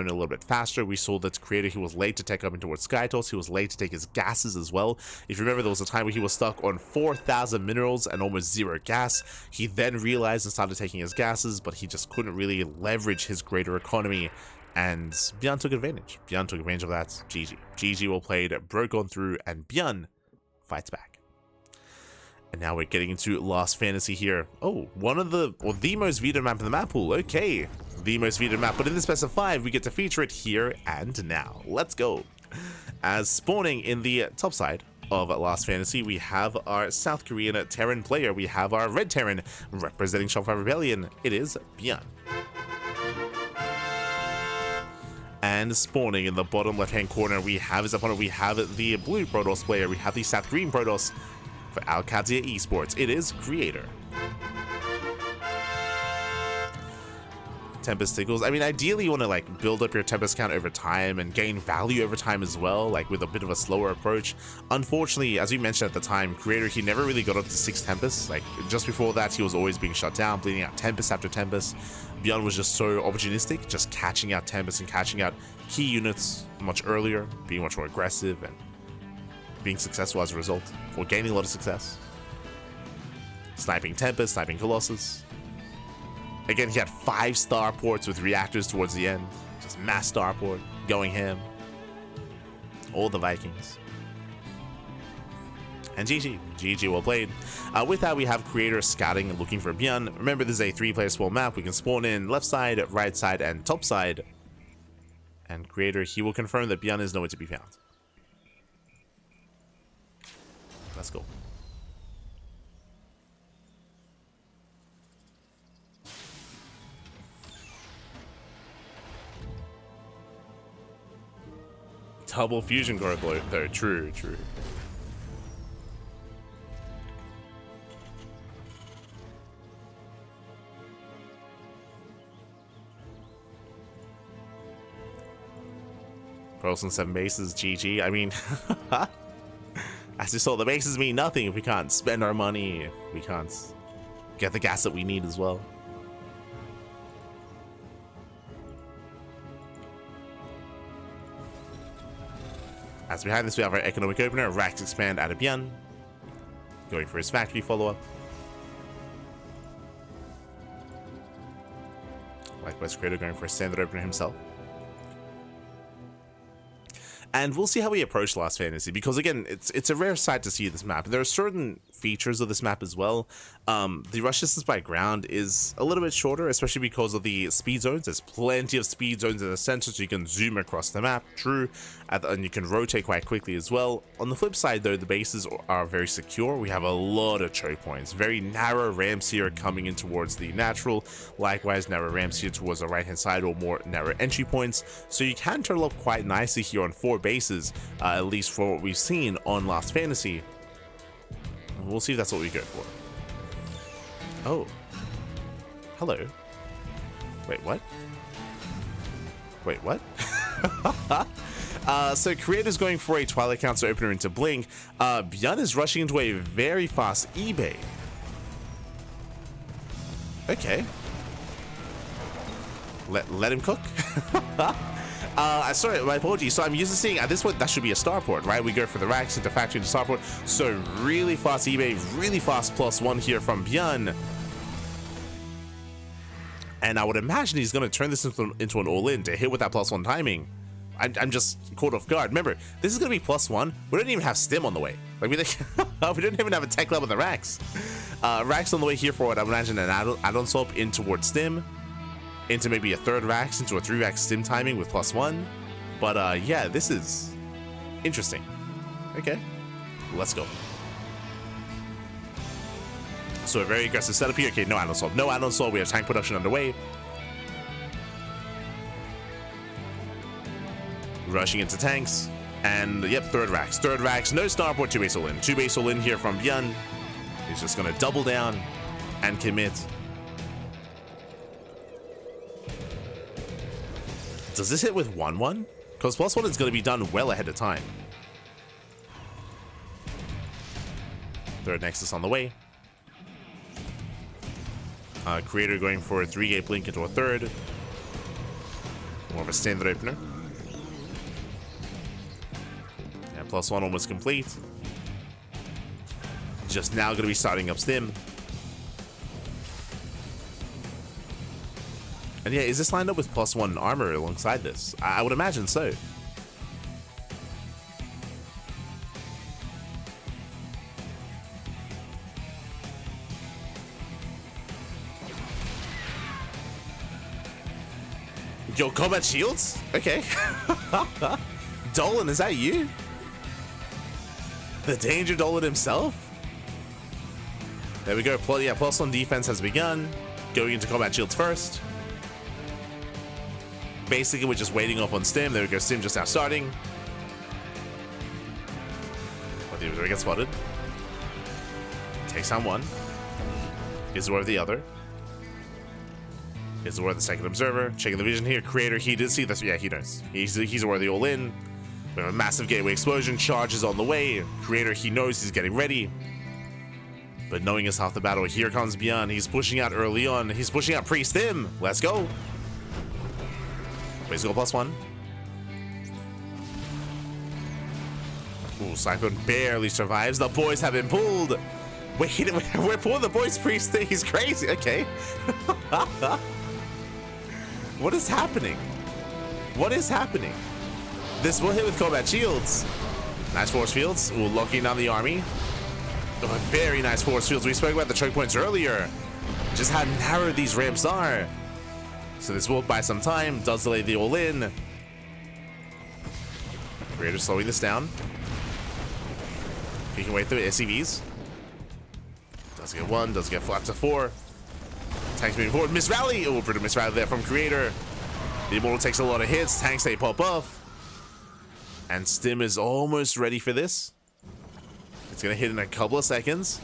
Speaker 1: a little bit faster. We saw that Creator, he was late to take up in towards Skytoss. He was late to take his gases as well. If you remember, there was a time where he was stuck on 4,000 minerals and almost 0 gas. He then realized and started taking his gases, but he just couldn't really leverage his greater economy, and ByuN took advantage. ByuN took advantage of that. GG. GG, well played, broke on through, and ByuN fights back. And now we're getting into Last Fantasy here. Oh, the most vetoed map in the map pool. Okay, the most vetoed map, but in this best of 5, we get to feature it here and now. Let's go. As spawning in the top side of Last Fantasy, we have our South Korean Terran player. We have our Red Terran representing Shopify Rebellion. It is ByuN. And spawning in the bottom left-hand corner, we have his opponent. We have the blue Protoss player. We have the South Korean Protoss. For Alcadzia Esports, it is Creator. Tempest Tickles. I mean, ideally you want to like build up your Tempest count over time and gain value over time as well, like with a bit of a slower approach. Unfortunately, as we mentioned at the time, Creator, he never really got up to 6 Tempests. Like just before that, he was always being shut down, bleeding out Tempest after Tempest. ByuN was just so opportunistic, just catching out Tempest and catching out key units much earlier, being much more aggressive and being successful as a result, or gaining a lot of success. Sniping Tempest, sniping Colossus. Again, he had 5 starports with reactors towards the end. Just mass starport, going ham. All the Vikings. And GG. GG, well played. With that, we have Creator scouting and looking for ByuN. Remember, this is a 3-player spawn map. We can spawn in left side, right side, and top side. And Creator, he will confirm that ByuN is nowhere to be found. Let's go. Double fusion growth though. True. Pros and 7 bases, GG. I mean, as you saw, the bases mean nothing if we can't spend our money, if we can't get the gas that we need as well. As behind this, we have our economic opener, Rax Expand out of ByuN, going for his factory follow-up. Likewise, Creator going for a standard opener himself. And we'll see how we approach Last Fantasy, because again, it's a rare sight to see this map. There are certain features of this map as well. The rush distance by ground is a little bit shorter, especially because of the speed zones. There's plenty of speed zones in the center, so you can zoom across the map, true, and you can rotate quite quickly as well. On the flip side though, the bases are very secure. We have a lot of choke points, very narrow ramps here coming in towards the natural, likewise narrow ramps here towards the right hand side, or more narrow entry points, so you can turtle up quite nicely here on 4 bases, at least for what we've seen on Last Fantasy. We'll see if that's what we go for. Oh. Hello. Wait, what? Wait, what? So Creator's going for a Twilight Council opener into Blink. ByuN is rushing into a very fast eBay. Okay. Let him cook. Sorry, my apologies. So I'm used to seeing at this point that should be a starport, right? We go for the racks into factory into starport. So really fast eBay, really fast +1 here from ByuN. And I would imagine he's going to turn this into an all-in to hit with that +1 timing. I'm just caught off guard. Remember, this is going to be +1. We don't even have stim on the way. Like we didn't even have a tech level with the racks. Racks on the way here for what I would imagine an add-on swap in towards stim, into maybe a 3rd racks, into a 3 rack stim timing with +1. But yeah, this is interesting. Okay, let's go. So a very aggressive setup here. Okay, no add-on swap. No add-on swap. We have tank production underway. Rushing into tanks. And yep, 3rd racks. 3rd racks. No starport. 2 base all in. 2 base all in here from ByuN. He's just going to double down and commit. Does this hit with 1-1? Because +1 is going to be done well ahead of time. 3rd Nexus on the way. Creator going for a 3-gate blink into a 3rd. More of a standard opener. And +1 almost complete. Just now going to be starting up stim. And yeah, is this lined up with +1 armor alongside this? I would imagine so. Yo, combat shields? Okay. Dolan, is that you? The Danger Dolan himself? There we go. Yeah, +1 defense has begun. Going into combat shields first. Basically, we're just waiting off on stim. There we go. Stim just now starting. What the observer gets spotted. Takes down 1. Is aware of the other. Is aware of the 2nd observer. Checking the vision here. Creator, he did see this. Yeah, he knows. He's aware of the all-in. We have a massive gateway explosion. Charges on the way. Creator, he knows he's getting ready. But knowing is half the battle. Here comes ByuN. He's pushing out early on. He's pushing out pre-stim. Let's go. Basically +1. Ooh, Cyclone barely survives. The boys have been pulled. Wait, we're pulling the boys pre-stim. He's crazy. Okay. What is happening? What is happening? This will hit with combat shields. Nice force fields. Ooh, locking down the army. Oh, very nice force fields. We spoke about the choke points earlier. Just how narrow these ramps are. So this will buy some time. Does delay the all-in. Creator slowing this down. Peeking way through SCVs. Does get 1. Does get flat to 4. Tanks moving forward. Miss rally. Oh, pretty miss rally there from Creator. The Immortal takes a lot of hits. Tanks they pop off. And stim is almost ready for this. It's going to hit in a couple of seconds.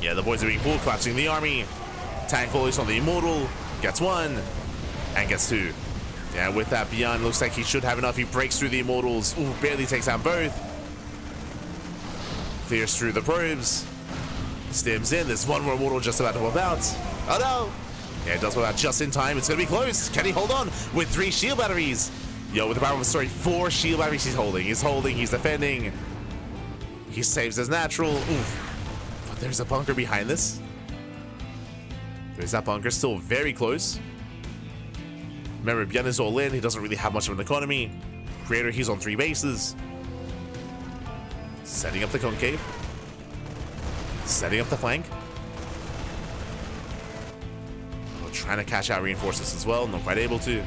Speaker 1: Yeah, the boys are being pulled, collapsing the army. Tank follows on the Immortal. Gets 1. And gets 2. Yeah, with that ByuN, looks like he should have enough. He breaks through the Immortals. Ooh, barely takes out both. Clears through the probes. Stims in. There's one more Immortal just about to pop out. Oh no! Yeah, it does pop out just in time. It's going to be close. Can he hold on with 3 shield batteries? Yo, with the Battle of the Story, 4 shield batteries he's holding. He's holding. He's defending. He saves his natural. Oof. But there's a bunker behind this. There's that bunker still very close. Remember, ByuN is all in. He doesn't really have much of an economy. Creator, he's on 3 bases. Setting up the concave. Setting up the flank. We're trying to catch out reinforcements as well. Not quite able to.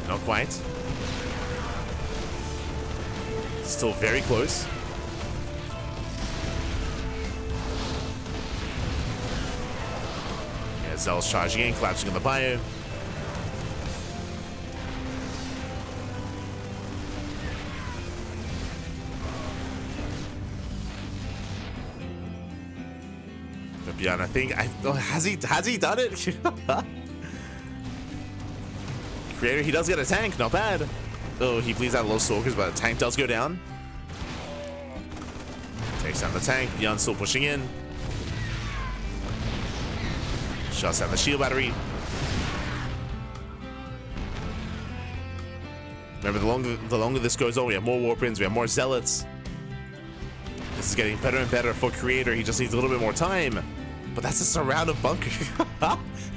Speaker 1: Not quite. Still very close. Yeah, Zell's charging in, collapsing on the ByuN. But ByuN, I think, has he done it? Creator, he does get a tank, not bad. Oh, he bleeds out a lot of stalkers, but the tank does go down. Takes down the tank. ByuN still pushing in. Shuts down the shield battery. Remember, the longer this goes on, we have more warpins, we have more zealots. This is getting better and better for Creator. He just needs a little bit more time. But that's a surround of bunkers.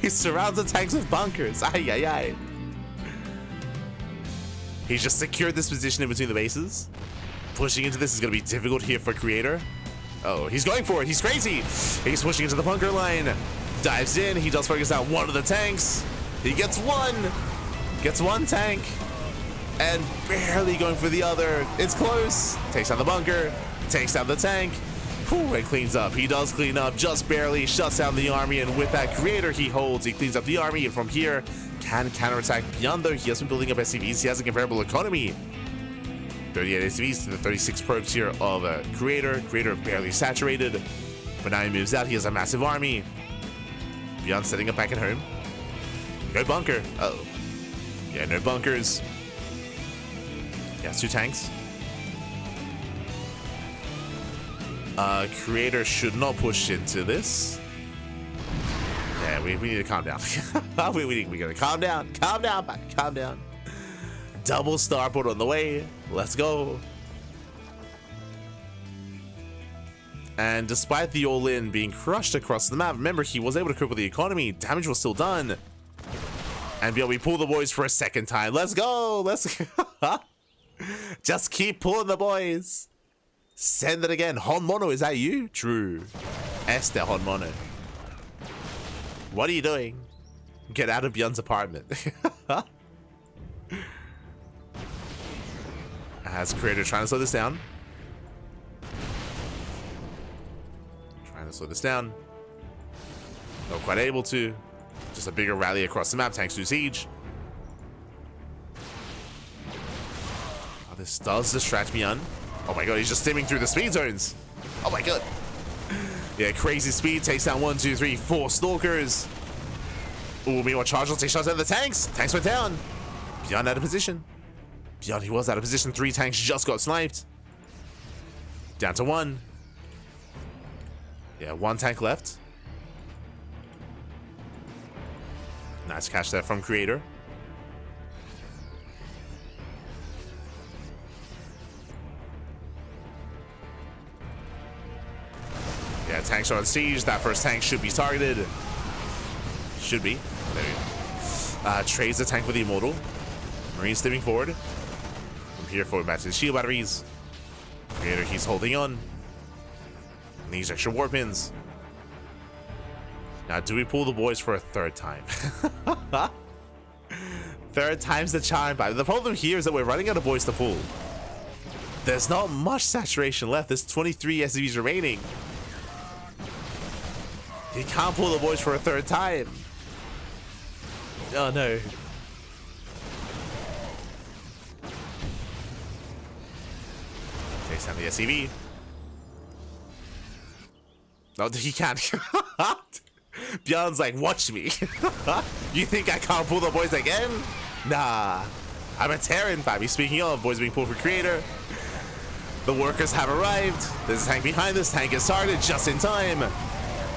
Speaker 1: He surrounds the tanks with bunkers. Ay, ay, ay. He's just secured this position in between the bases. Pushing into this is going to be difficult here for Creator. Oh, he's going for it. He's crazy. He's pushing into the bunker line. Dives in. He does focus out one of the tanks. He gets one. Gets one tank. And barely going for the other. It's close. Takes down the bunker. Takes down the tank. Whew, and cleans up. He does clean up just barely. Shuts down the army. And with that Creator, he holds. He cleans up the army. And from here, can counterattack ByuN, though. He has been building up SCVs. He has a comparable economy. 38 SCVs to the 36 probes here of Creator. Creator barely saturated. But now he moves out. He has a massive army. ByuN setting up back at home. No bunker. Uh oh. Yeah, no bunkers. He has 2 tanks. Creator should not push into this. Yeah, we need to calm down. we gotta calm down. Calm down, calm down. Double starboard on the way. Let's go. And despite the all-in being crushed across the map, remember, he was able to cope with the economy. Damage was still done. And ByuN, we pull the boys for a second time. Let's go. Let's just keep pulling the boys. Send it again. Hon Mono, is that you? True. Este Hon Mono. What are you doing? Get out of ByuN's apartment. As Creator trying to slow this down. Trying to slow this down. Not quite able to. Just a bigger rally across the map. Tanks do siege. Oh, this does distract ByuN. Oh my god, he's just stimming through the speed zones. Oh my god. Yeah, crazy speed. Takes down 1, 2, 3, 4 stalkers. Ooh, meanwhile, Charge will take shots at the tanks. Tanks went down. ByuN out of position. ByuN, he was out of position. 3 tanks just got sniped. Down to 1. Yeah, 1 tank left. Nice catch there from Creator. Yeah, tanks are on siege. That first tank should be targeted. Should be. There you go. Trades the tank with the Immortal. Marine stepping forward. From here forward back to the shield batteries. Creator, he's holding on. Needs extra warpins. Now, do we pull the boys for a 3rd time? 3rd time's the charm. But the problem here is that we're running out of boys to pull. There's not much saturation left. There's 23 SCVs remaining. He can't pull the boys for a 3rd time. Oh no. Takes down the SCV. No, he can't. ByuN's like, watch me. You think I can't pull the boys again? Nah. I'm a Terran, baby. Speaking of, boys being pulled for Creator. The workers have arrived. There's a tank behind this. Tank is started just in time.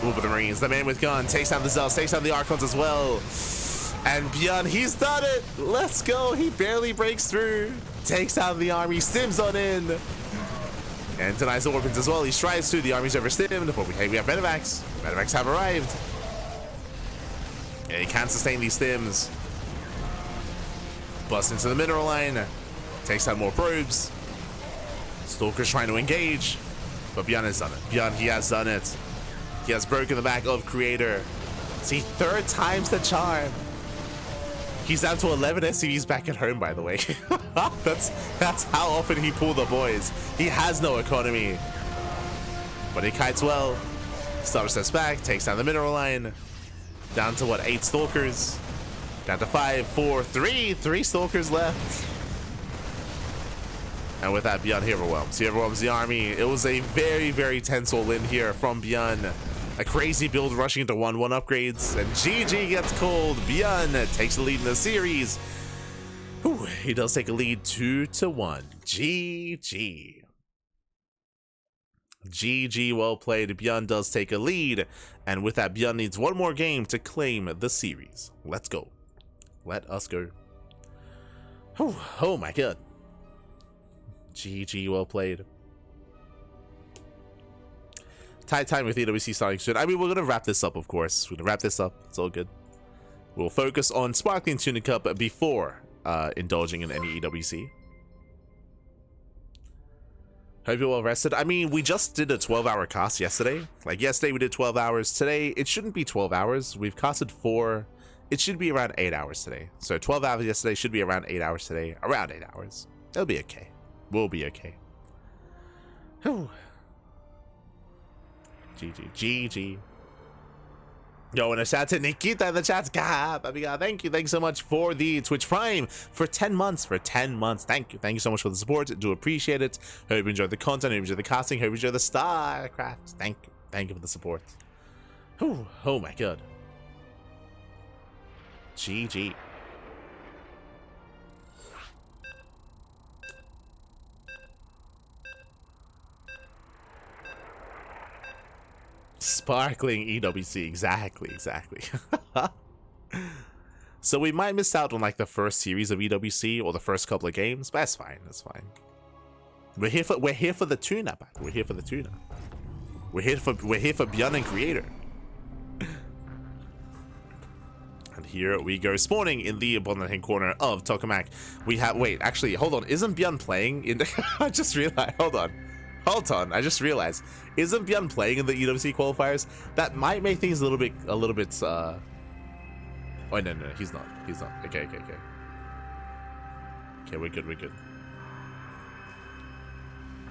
Speaker 1: Ooh, but the Marines, the man with gun, takes down the Zealous, takes down the Archons as well. And ByuN, he's done it. Let's go. He barely breaks through. Takes down the army, stims on in. And denies the weapons as well. He strides through. The army's overstimmed. But we have medevacs. Medevacs have arrived. And he can't sustain these stims. Busts into the mineral line. Takes out more probes. Stalker's trying to engage. But ByuN has done it. ByuN, he has done it. He has broken the back of Creator. See, third time's the charm. He's down to 11 SCVs back at home, by the way. that's how often he pulled the boys. He has no economy. But he kites well. Starter steps back, takes down the mineral line. Down to what, 8 Stalkers? Down to 5, 4, 3. 3 Stalkers left. And with that, ByuN, he overwhelms. He overwhelms the army. It was a very, very tense all-in here from ByuN. A crazy build rushing into 1-1 upgrades. And GG gets called. ByuN takes the lead in the series. Whew, he does take a lead 2-1. GG. GG, well played. ByuN does take a lead. And with that, ByuN needs one more game to claim the series. Let's go. Let us go. Whew, oh my god. GG, well played. Tight time with EWC starting soon. I mean, we're going to wrap this up, of course. We're going to wrap this up. It's all good. We'll focus on Sparkling Tuna Cup before indulging in any EWC. Hope you're well rested. I mean, we just did a 12-hour cast yesterday. Like, yesterday we did 12 hours. Today, it shouldn't be 12 hours. We've casted 4. It should be around 8 hours today. So 12 hours yesterday should be around 8 hours today. Around 8 hours. It'll be okay. We'll be okay. Whew. GG. GG. Yo, and a shout to Nikita in the chat. God, thank you. Thanks so much for the Twitch Prime for 10 months. Thank you. Thank you so much for the support. Do appreciate it. Hope you enjoyed the content. Hope you enjoyed the casting. Hope you enjoyed the StarCraft. Thank you. Thank you for the support. Whew. Oh my god. GG. Sparkling EWC, exactly. So we might miss out on like the first series of EWC or the first couple of games, but that's fine. We're here for the tuna pack. We're here for the tuna. We're here for ByuN and Creator. And here we go, spawning in the bottom right hand corner of Tokamak. We have actually, hold on, isn't ByuN playing in the I just realized, hold on, I just realized, isn't ByuN playing in the EWC qualifiers? That might make things a little bit oh no, he's not. Okay, we're good.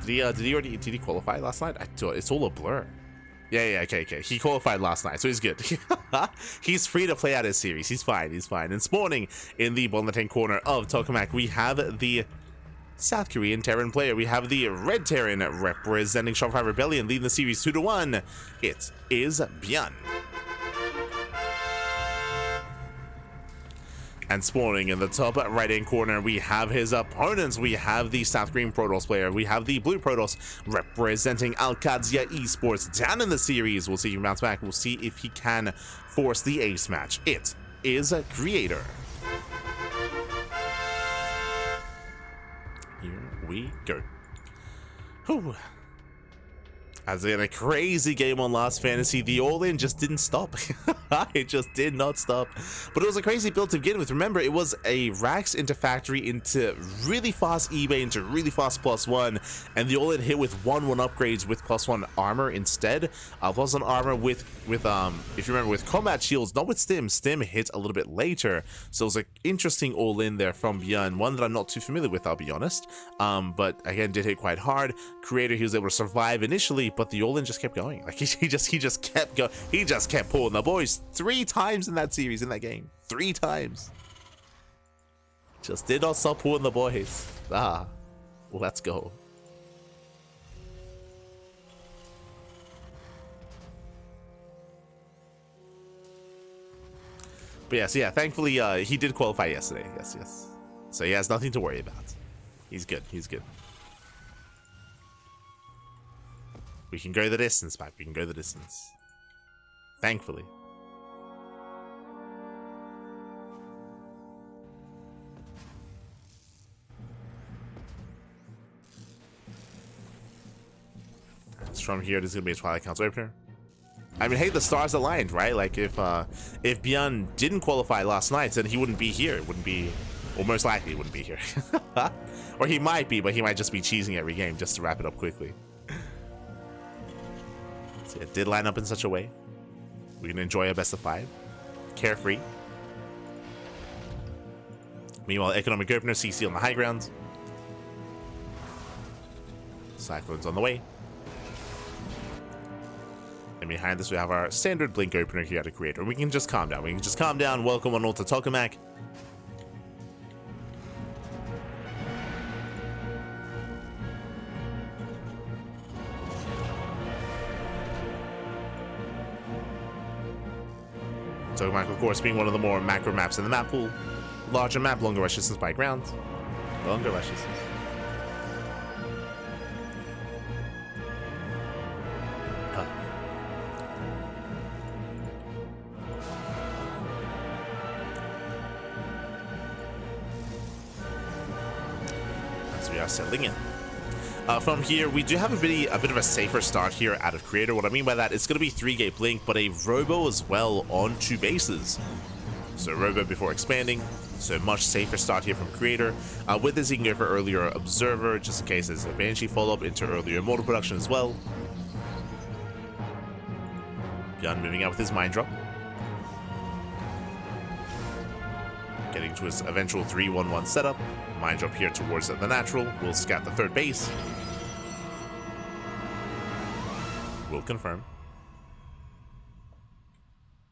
Speaker 1: Did he qualify last night? It's all a blur. Yeah, okay. He qualified last night, so he's good. He's free to play out his series. He's fine. And spawning in the bottom left-hand corner of Tokamak, we have the South Korean Terran player. We have the Red Terran representing StarCraft Rebellion, leading the series 2-1. It is ByuN. And spawning in the top right-hand corner, we have his opponents. We have the South Korean Protoss player. We have the Blue Protoss representing Alcadzia Esports down in the series. We'll see if he bounce back. We'll see if he can force the ace match. It is Creator. Here we go. Whew. As in a crazy game on Last Fantasy, the all-in just didn't stop. It just did not stop. But it was a crazy build to begin with. Remember, it was a Rax into Factory into really fast eBay into really fast +1, and the all-in hit with 1-1 upgrades with +1 armor instead. +1 armor with if you remember, with combat shields, not with stim. Stim hit a little bit later. So it was an interesting all-in there from ByuN, one that I'm not too familiar with, I'll be honest. But again, did hit quite hard. Creator, he was able to survive initially, but the all-in just kept going. Like he just kept going. He just kept pulling the boys 3 times in that series, in that game. 3 times. Just did not stop pulling the boys. Let's go. But yes, yeah, thankfully he did qualify yesterday. Yes. So he has nothing to worry about. He's good. We can go the distance, Mike. We can go the distance. Thankfully. From here, this is going to be a Twilight Council opener. I mean, hey, the stars aligned, right? Like if ByuN didn't qualify last night, then he wouldn't be here. It wouldn't be, or most likely he wouldn't be here. Or he might be, but he might just be cheesing every game just to wrap it up quickly. So it did line up in such a way we can enjoy a best of 5, carefree. Meanwhile, economic opener, CC on the high ground. Cyclone's on the way. And behind this, we have our standard blink opener here at a creator. We can just calm down. We can just calm down. Welcome on all to Tokamak. Tokamak, of course, being one of the more macro maps in the map pool. Larger map, longer rush distance by ground. Longer rush distance. As we are settling in. From here, we do have a bit of a safer start here out of creator. What I mean by that, it's going to be 3-gate blink, but a robo as well on 2 bases. So robo before expanding, so much safer start here from creator. With this, he can go for earlier observer, just in case there's a banshee follow-up into earlier immortal production as well. ByuN moving out with his mind drop, getting to his eventual 3-1-1 setup. Mind drop here towards the natural. We'll scout the 3rd base. We'll confirm.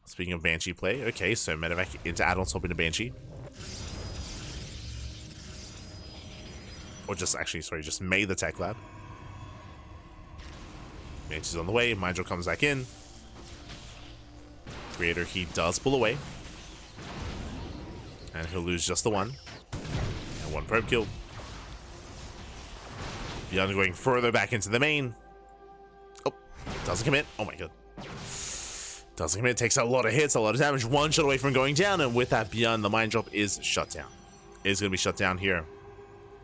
Speaker 1: Speaking of Banshee play, okay, so medevac into add-on swap into Banshee. Or just, actually, sorry, just May the Tech Lab. Banshee's on the way, Mind drop comes back in. Creator, he does pull away. And he'll lose just the 1. And 1 probe kill. ByuN going further back into the main. Oh, doesn't commit. Oh my god. Doesn't commit. Takes a lot of hits, a lot of damage. 1 shot away from going down. And with that, ByuN, the mind drop is shut down. Is going to be shut down here.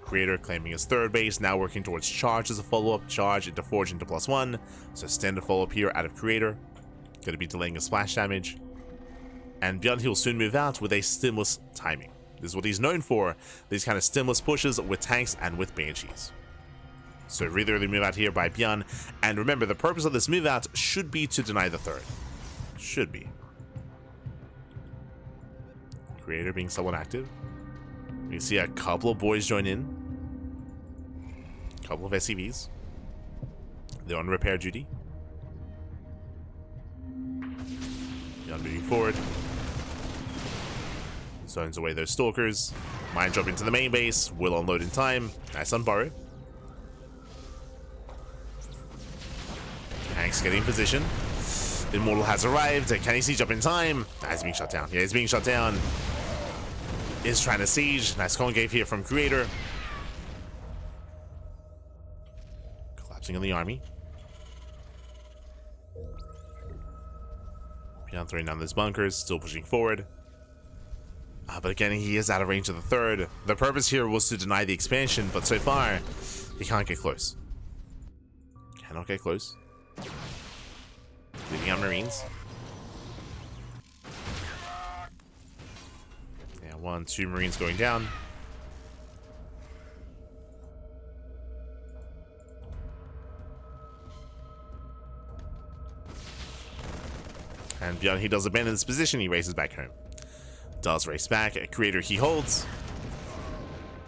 Speaker 1: Creator claiming his 3rd base. Now working towards charge as a follow-up. Charge into Forge into +1. So standard follow-up here out of Creator. Going to be delaying his splash damage. And ByuN, he'll soon move out with a stimulus timing. This is what he's known for, these kind of stimulus pushes with tanks and with banshees. So really early move out here by ByuN. And remember, the purpose of this move out should be to deny the 3rd. Should be. Creator being somewhat active. You see a couple of boys join in. A couple of SCVs. They're on repair duty. ByuN moving forward. Zones away those stalkers. Mind drop into the main base. Will unload in time. Nice on burrow. Hank's getting in position. Immortal has arrived. Can he siege up in time? He's being shut down. Yeah, he's being shut down. Is trying to siege. Nice concave here from Creator. Collapsing on the army. ByuN throwing down those bunkers. Still pushing forward. But again, he is out of range of the 3rd. The purpose here was to deny the expansion, but so far, he can't get close. Cannot get close. Leaving out Marines. Yeah, 1, 2 Marines going down. And ByuN, he does abandon this position, he races back home. Does race back. Creator, he holds.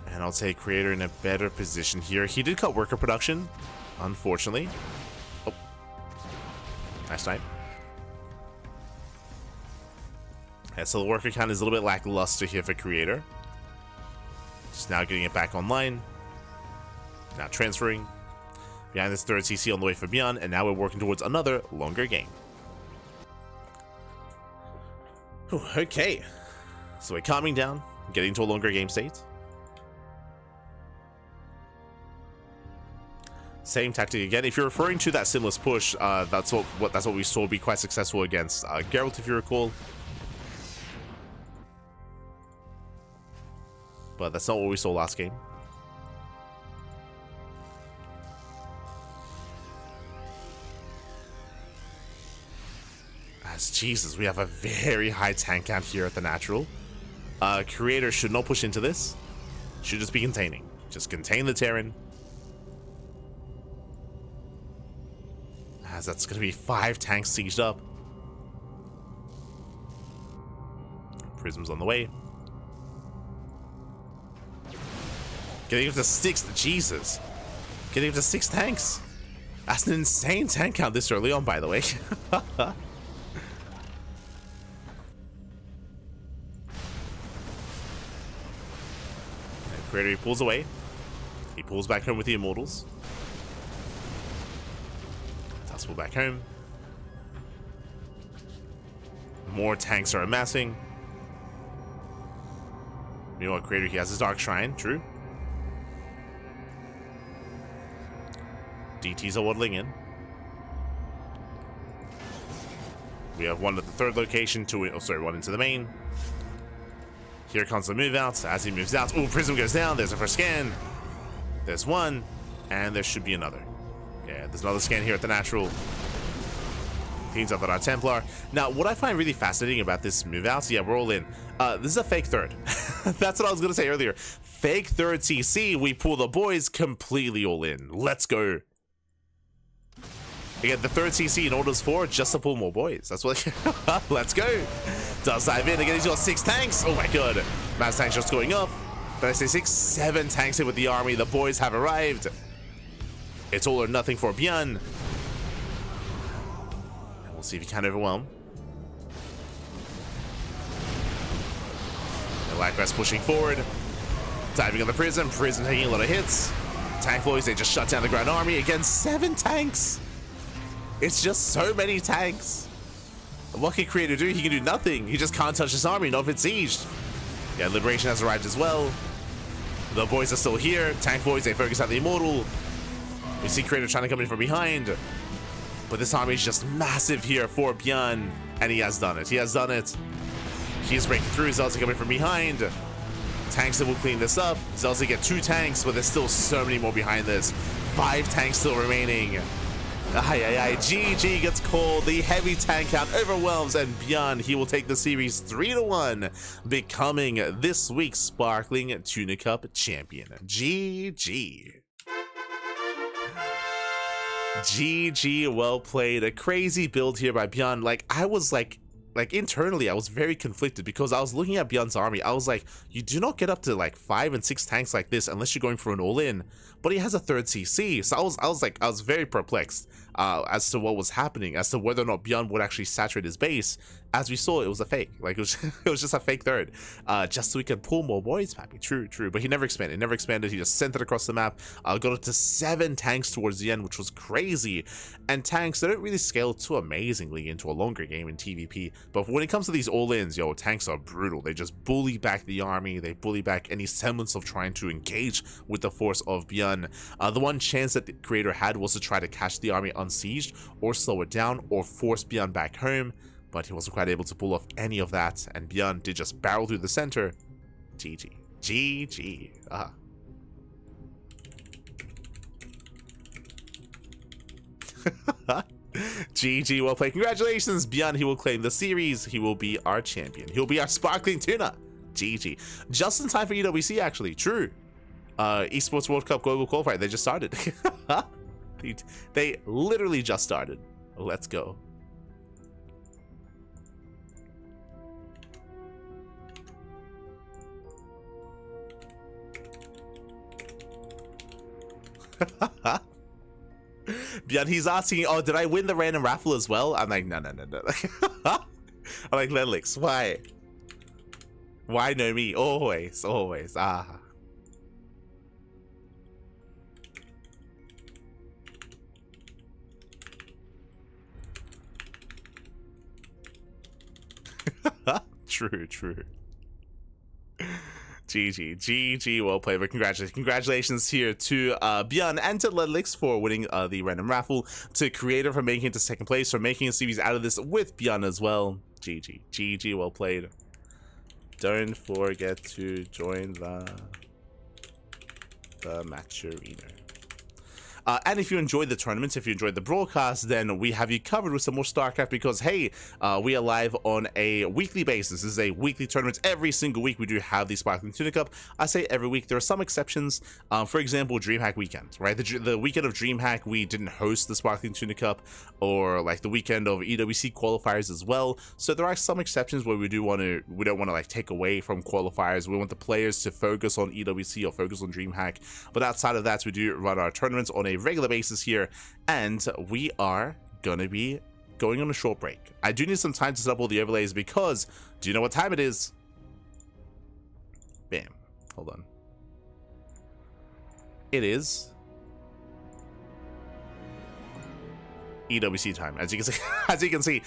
Speaker 1: And I'll take Creator in a better position here. He did cut worker production, unfortunately. Oh. Nice time. Yeah, so the worker count is a little bit lackluster here for Creator. Just now getting it back online. Now transferring. Behind this 3rd CC on the way for ByuN, and now we're working towards another longer game. Whew, okay. So we're calming down, getting to a longer game state. Same tactic again. If you're referring to that Simless push, that's what we saw be quite successful against Geralt, if you recall. But that's not what we saw last game. Jesus, we have a very high tank count here at the natural. Creator should not push into this. Should just be containing. Just contain the Terran. As that's going to be 5 tanks sieged up. Prism's on the way. Getting up to 6. Jesus. Getting up to 6 tanks. That's an insane tank count this early on, by the way. Creator, he pulls away. He pulls back home with the Immortals. Does pull back home. More tanks are amassing. Meanwhile, Creator, he has his Dark Shrine, true. DTs are waddling in. We have one at the 3rd location, one into the main. Here comes the move out. As he moves out, oh, Prism goes down. There's a first scan. There's one, and there should be another. Yeah, there's another scan here at the natural. Teams up at our Templar. Now, what I find really fascinating about this move out, yeah, we're all in. This is a fake 3rd. That's what I was gonna say earlier. Fake 3rd CC. We pull the boys completely all in. Let's go. Again, the 3rd CC in orders for just to pull more boys. That's what. Let's go. Does dive in again. He's got 6 tanks. Oh my god. Mass tanks just going up. Did I say 6? 7 tanks in with the army. The boys have arrived. It's all or nothing for ByuN. And we'll see if he can overwhelm. The Lackrest pushing forward. Diving on the Prism. Prism taking a lot of hits. Tank boys, they just shut down the ground army. Again, 7 tanks. It's just so many tanks. What can Creator do? He can do nothing. He just can't touch his army, not if it's sieged. Yeah, Liberation has arrived as well. The boys are still here. Tank boys, they focus on the Immortal. We see Creator trying to come in from behind. But this army is just massive here for ByuN. And he has done it. He has done it. He's breaking through. Zelza coming from behind. Tanks that will clean this up. Zelza get 2 tanks, but there's still so many more behind this. 5 tanks still remaining. GG gets called. The heavy tank count overwhelms, and ByuN, he will take the series 3-1, becoming this week's Sparkling Tuna Cup champion. GG. GG, well played. A crazy build here by ByuN. Like, I was like internally, I was very conflicted because I was looking at ByuN's army. I was like, you do not get up to like 5 and 6 tanks like this unless you're going for an all-in. But he has a 3rd CC, so I was very perplexed as to what was happening, as to whether or not ByuN would actually saturate his base. As we saw, it was a fake. Like, it was just a fake 3rd, just so we could pull more boys. Pappy, true. But he never expanded. He just sent it across the map. Got up to 7 tanks towards the end, which was crazy. And tanks, they don't really scale too amazingly into a longer game in TvP. But when it comes to these all-ins, yo, tanks are brutal. They just bully back the army. They bully back any semblance of trying to engage with the force of ByuN. The one chance that the Creator had was to try to catch the army unsieged, or slow it down, or force ByuN back home, but he wasn't quite able to pull off any of that, and ByuN did just barrel through the center. GG. GG, well played. Congratulations, ByuN. He will claim the series. He will be our champion. He'll be our Sparkling Tuna. GG. Just in time for EWC, actually. True. Esports World Cup Global Qualifier. They just started. They literally just started. Let's go. ByuN, he's asking, oh, did I win the random raffle as well? I'm like, no. I'm like, Lelix, why? Why no me? Always. True. GG, well played. But congratulations here to ByuN and to Ledlix for winning the random raffle, to Creator for making it to 2nd place, for making a series out of this with ByuN as well. GG, well played. Don't forget to join the match arena. And if you enjoyed the tournaments, if you enjoyed the broadcast, then we have you covered with some more StarCraft because, hey, we are live on a weekly basis. This is a weekly tournament. Every single week we do have the Sparkling Tuna Cup. I say every week. There are some exceptions. For example, DreamHack weekend, right? The weekend of DreamHack, we didn't host the Sparkling Tuna Cup, or like the weekend of EWC qualifiers as well. So there are some exceptions where we don't want to like take away from qualifiers. We want the players to focus on EWC or focus on DreamHack. But outside of that, we do run our tournaments on a regular basis here, and we are gonna be going on a short break. I do need some time to set up all the overlays because do you know what time it is? Bam. Hold on. It is EWC time. As you can see,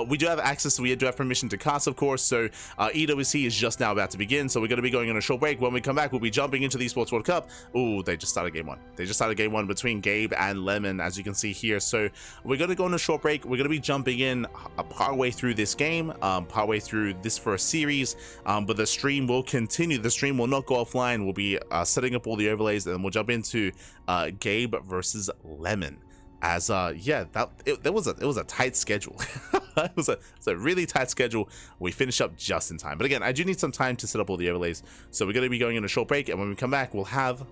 Speaker 1: we do have access. We do have permission to cast, of course. So EWC is just now about to begin. So we're going to be going on a short break. When we come back, we'll be jumping into the Esports World Cup. Ooh, they just started game one. They just started game one between Gabe and Lemon, as you can see here. So we're going to go on a short break. We're going to be jumping in partway through this game, partway through this first series. But the stream will continue. The stream will not go offline. We'll be setting up all the overlays, and then we'll jump into Gabe versus Lemon. As yeah, it was a tight schedule. it was a really tight schedule. We finished up just in time, but again, I do need some time to set up all the overlays. So we're going to be going on a short break, and when we come back, we'll have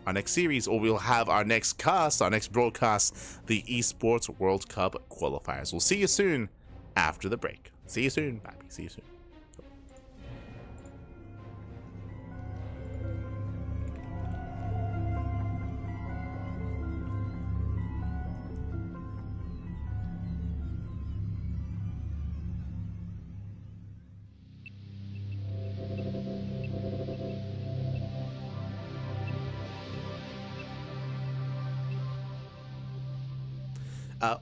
Speaker 1: our next series, or we'll have our next cast, our next broadcast, the Esports World Cup qualifiers. We'll see you soon after the break. See you soon, baby. See you soon.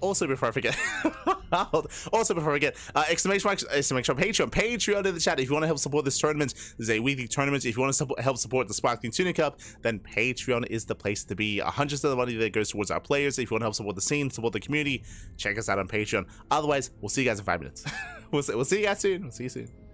Speaker 1: Also before I forget, exclamation mark Patreon in the chat. If you want to help support this tournament, this is a weekly tournament. If you want to help support the Sparkling Tuna Cup, then Patreon is the place to be. 100% of the money that goes towards our players. If you want to help support the scene, support the community, check us out on Patreon. Otherwise, we'll see you guys in 5 minutes. we'll see you guys soon. We'll see you soon.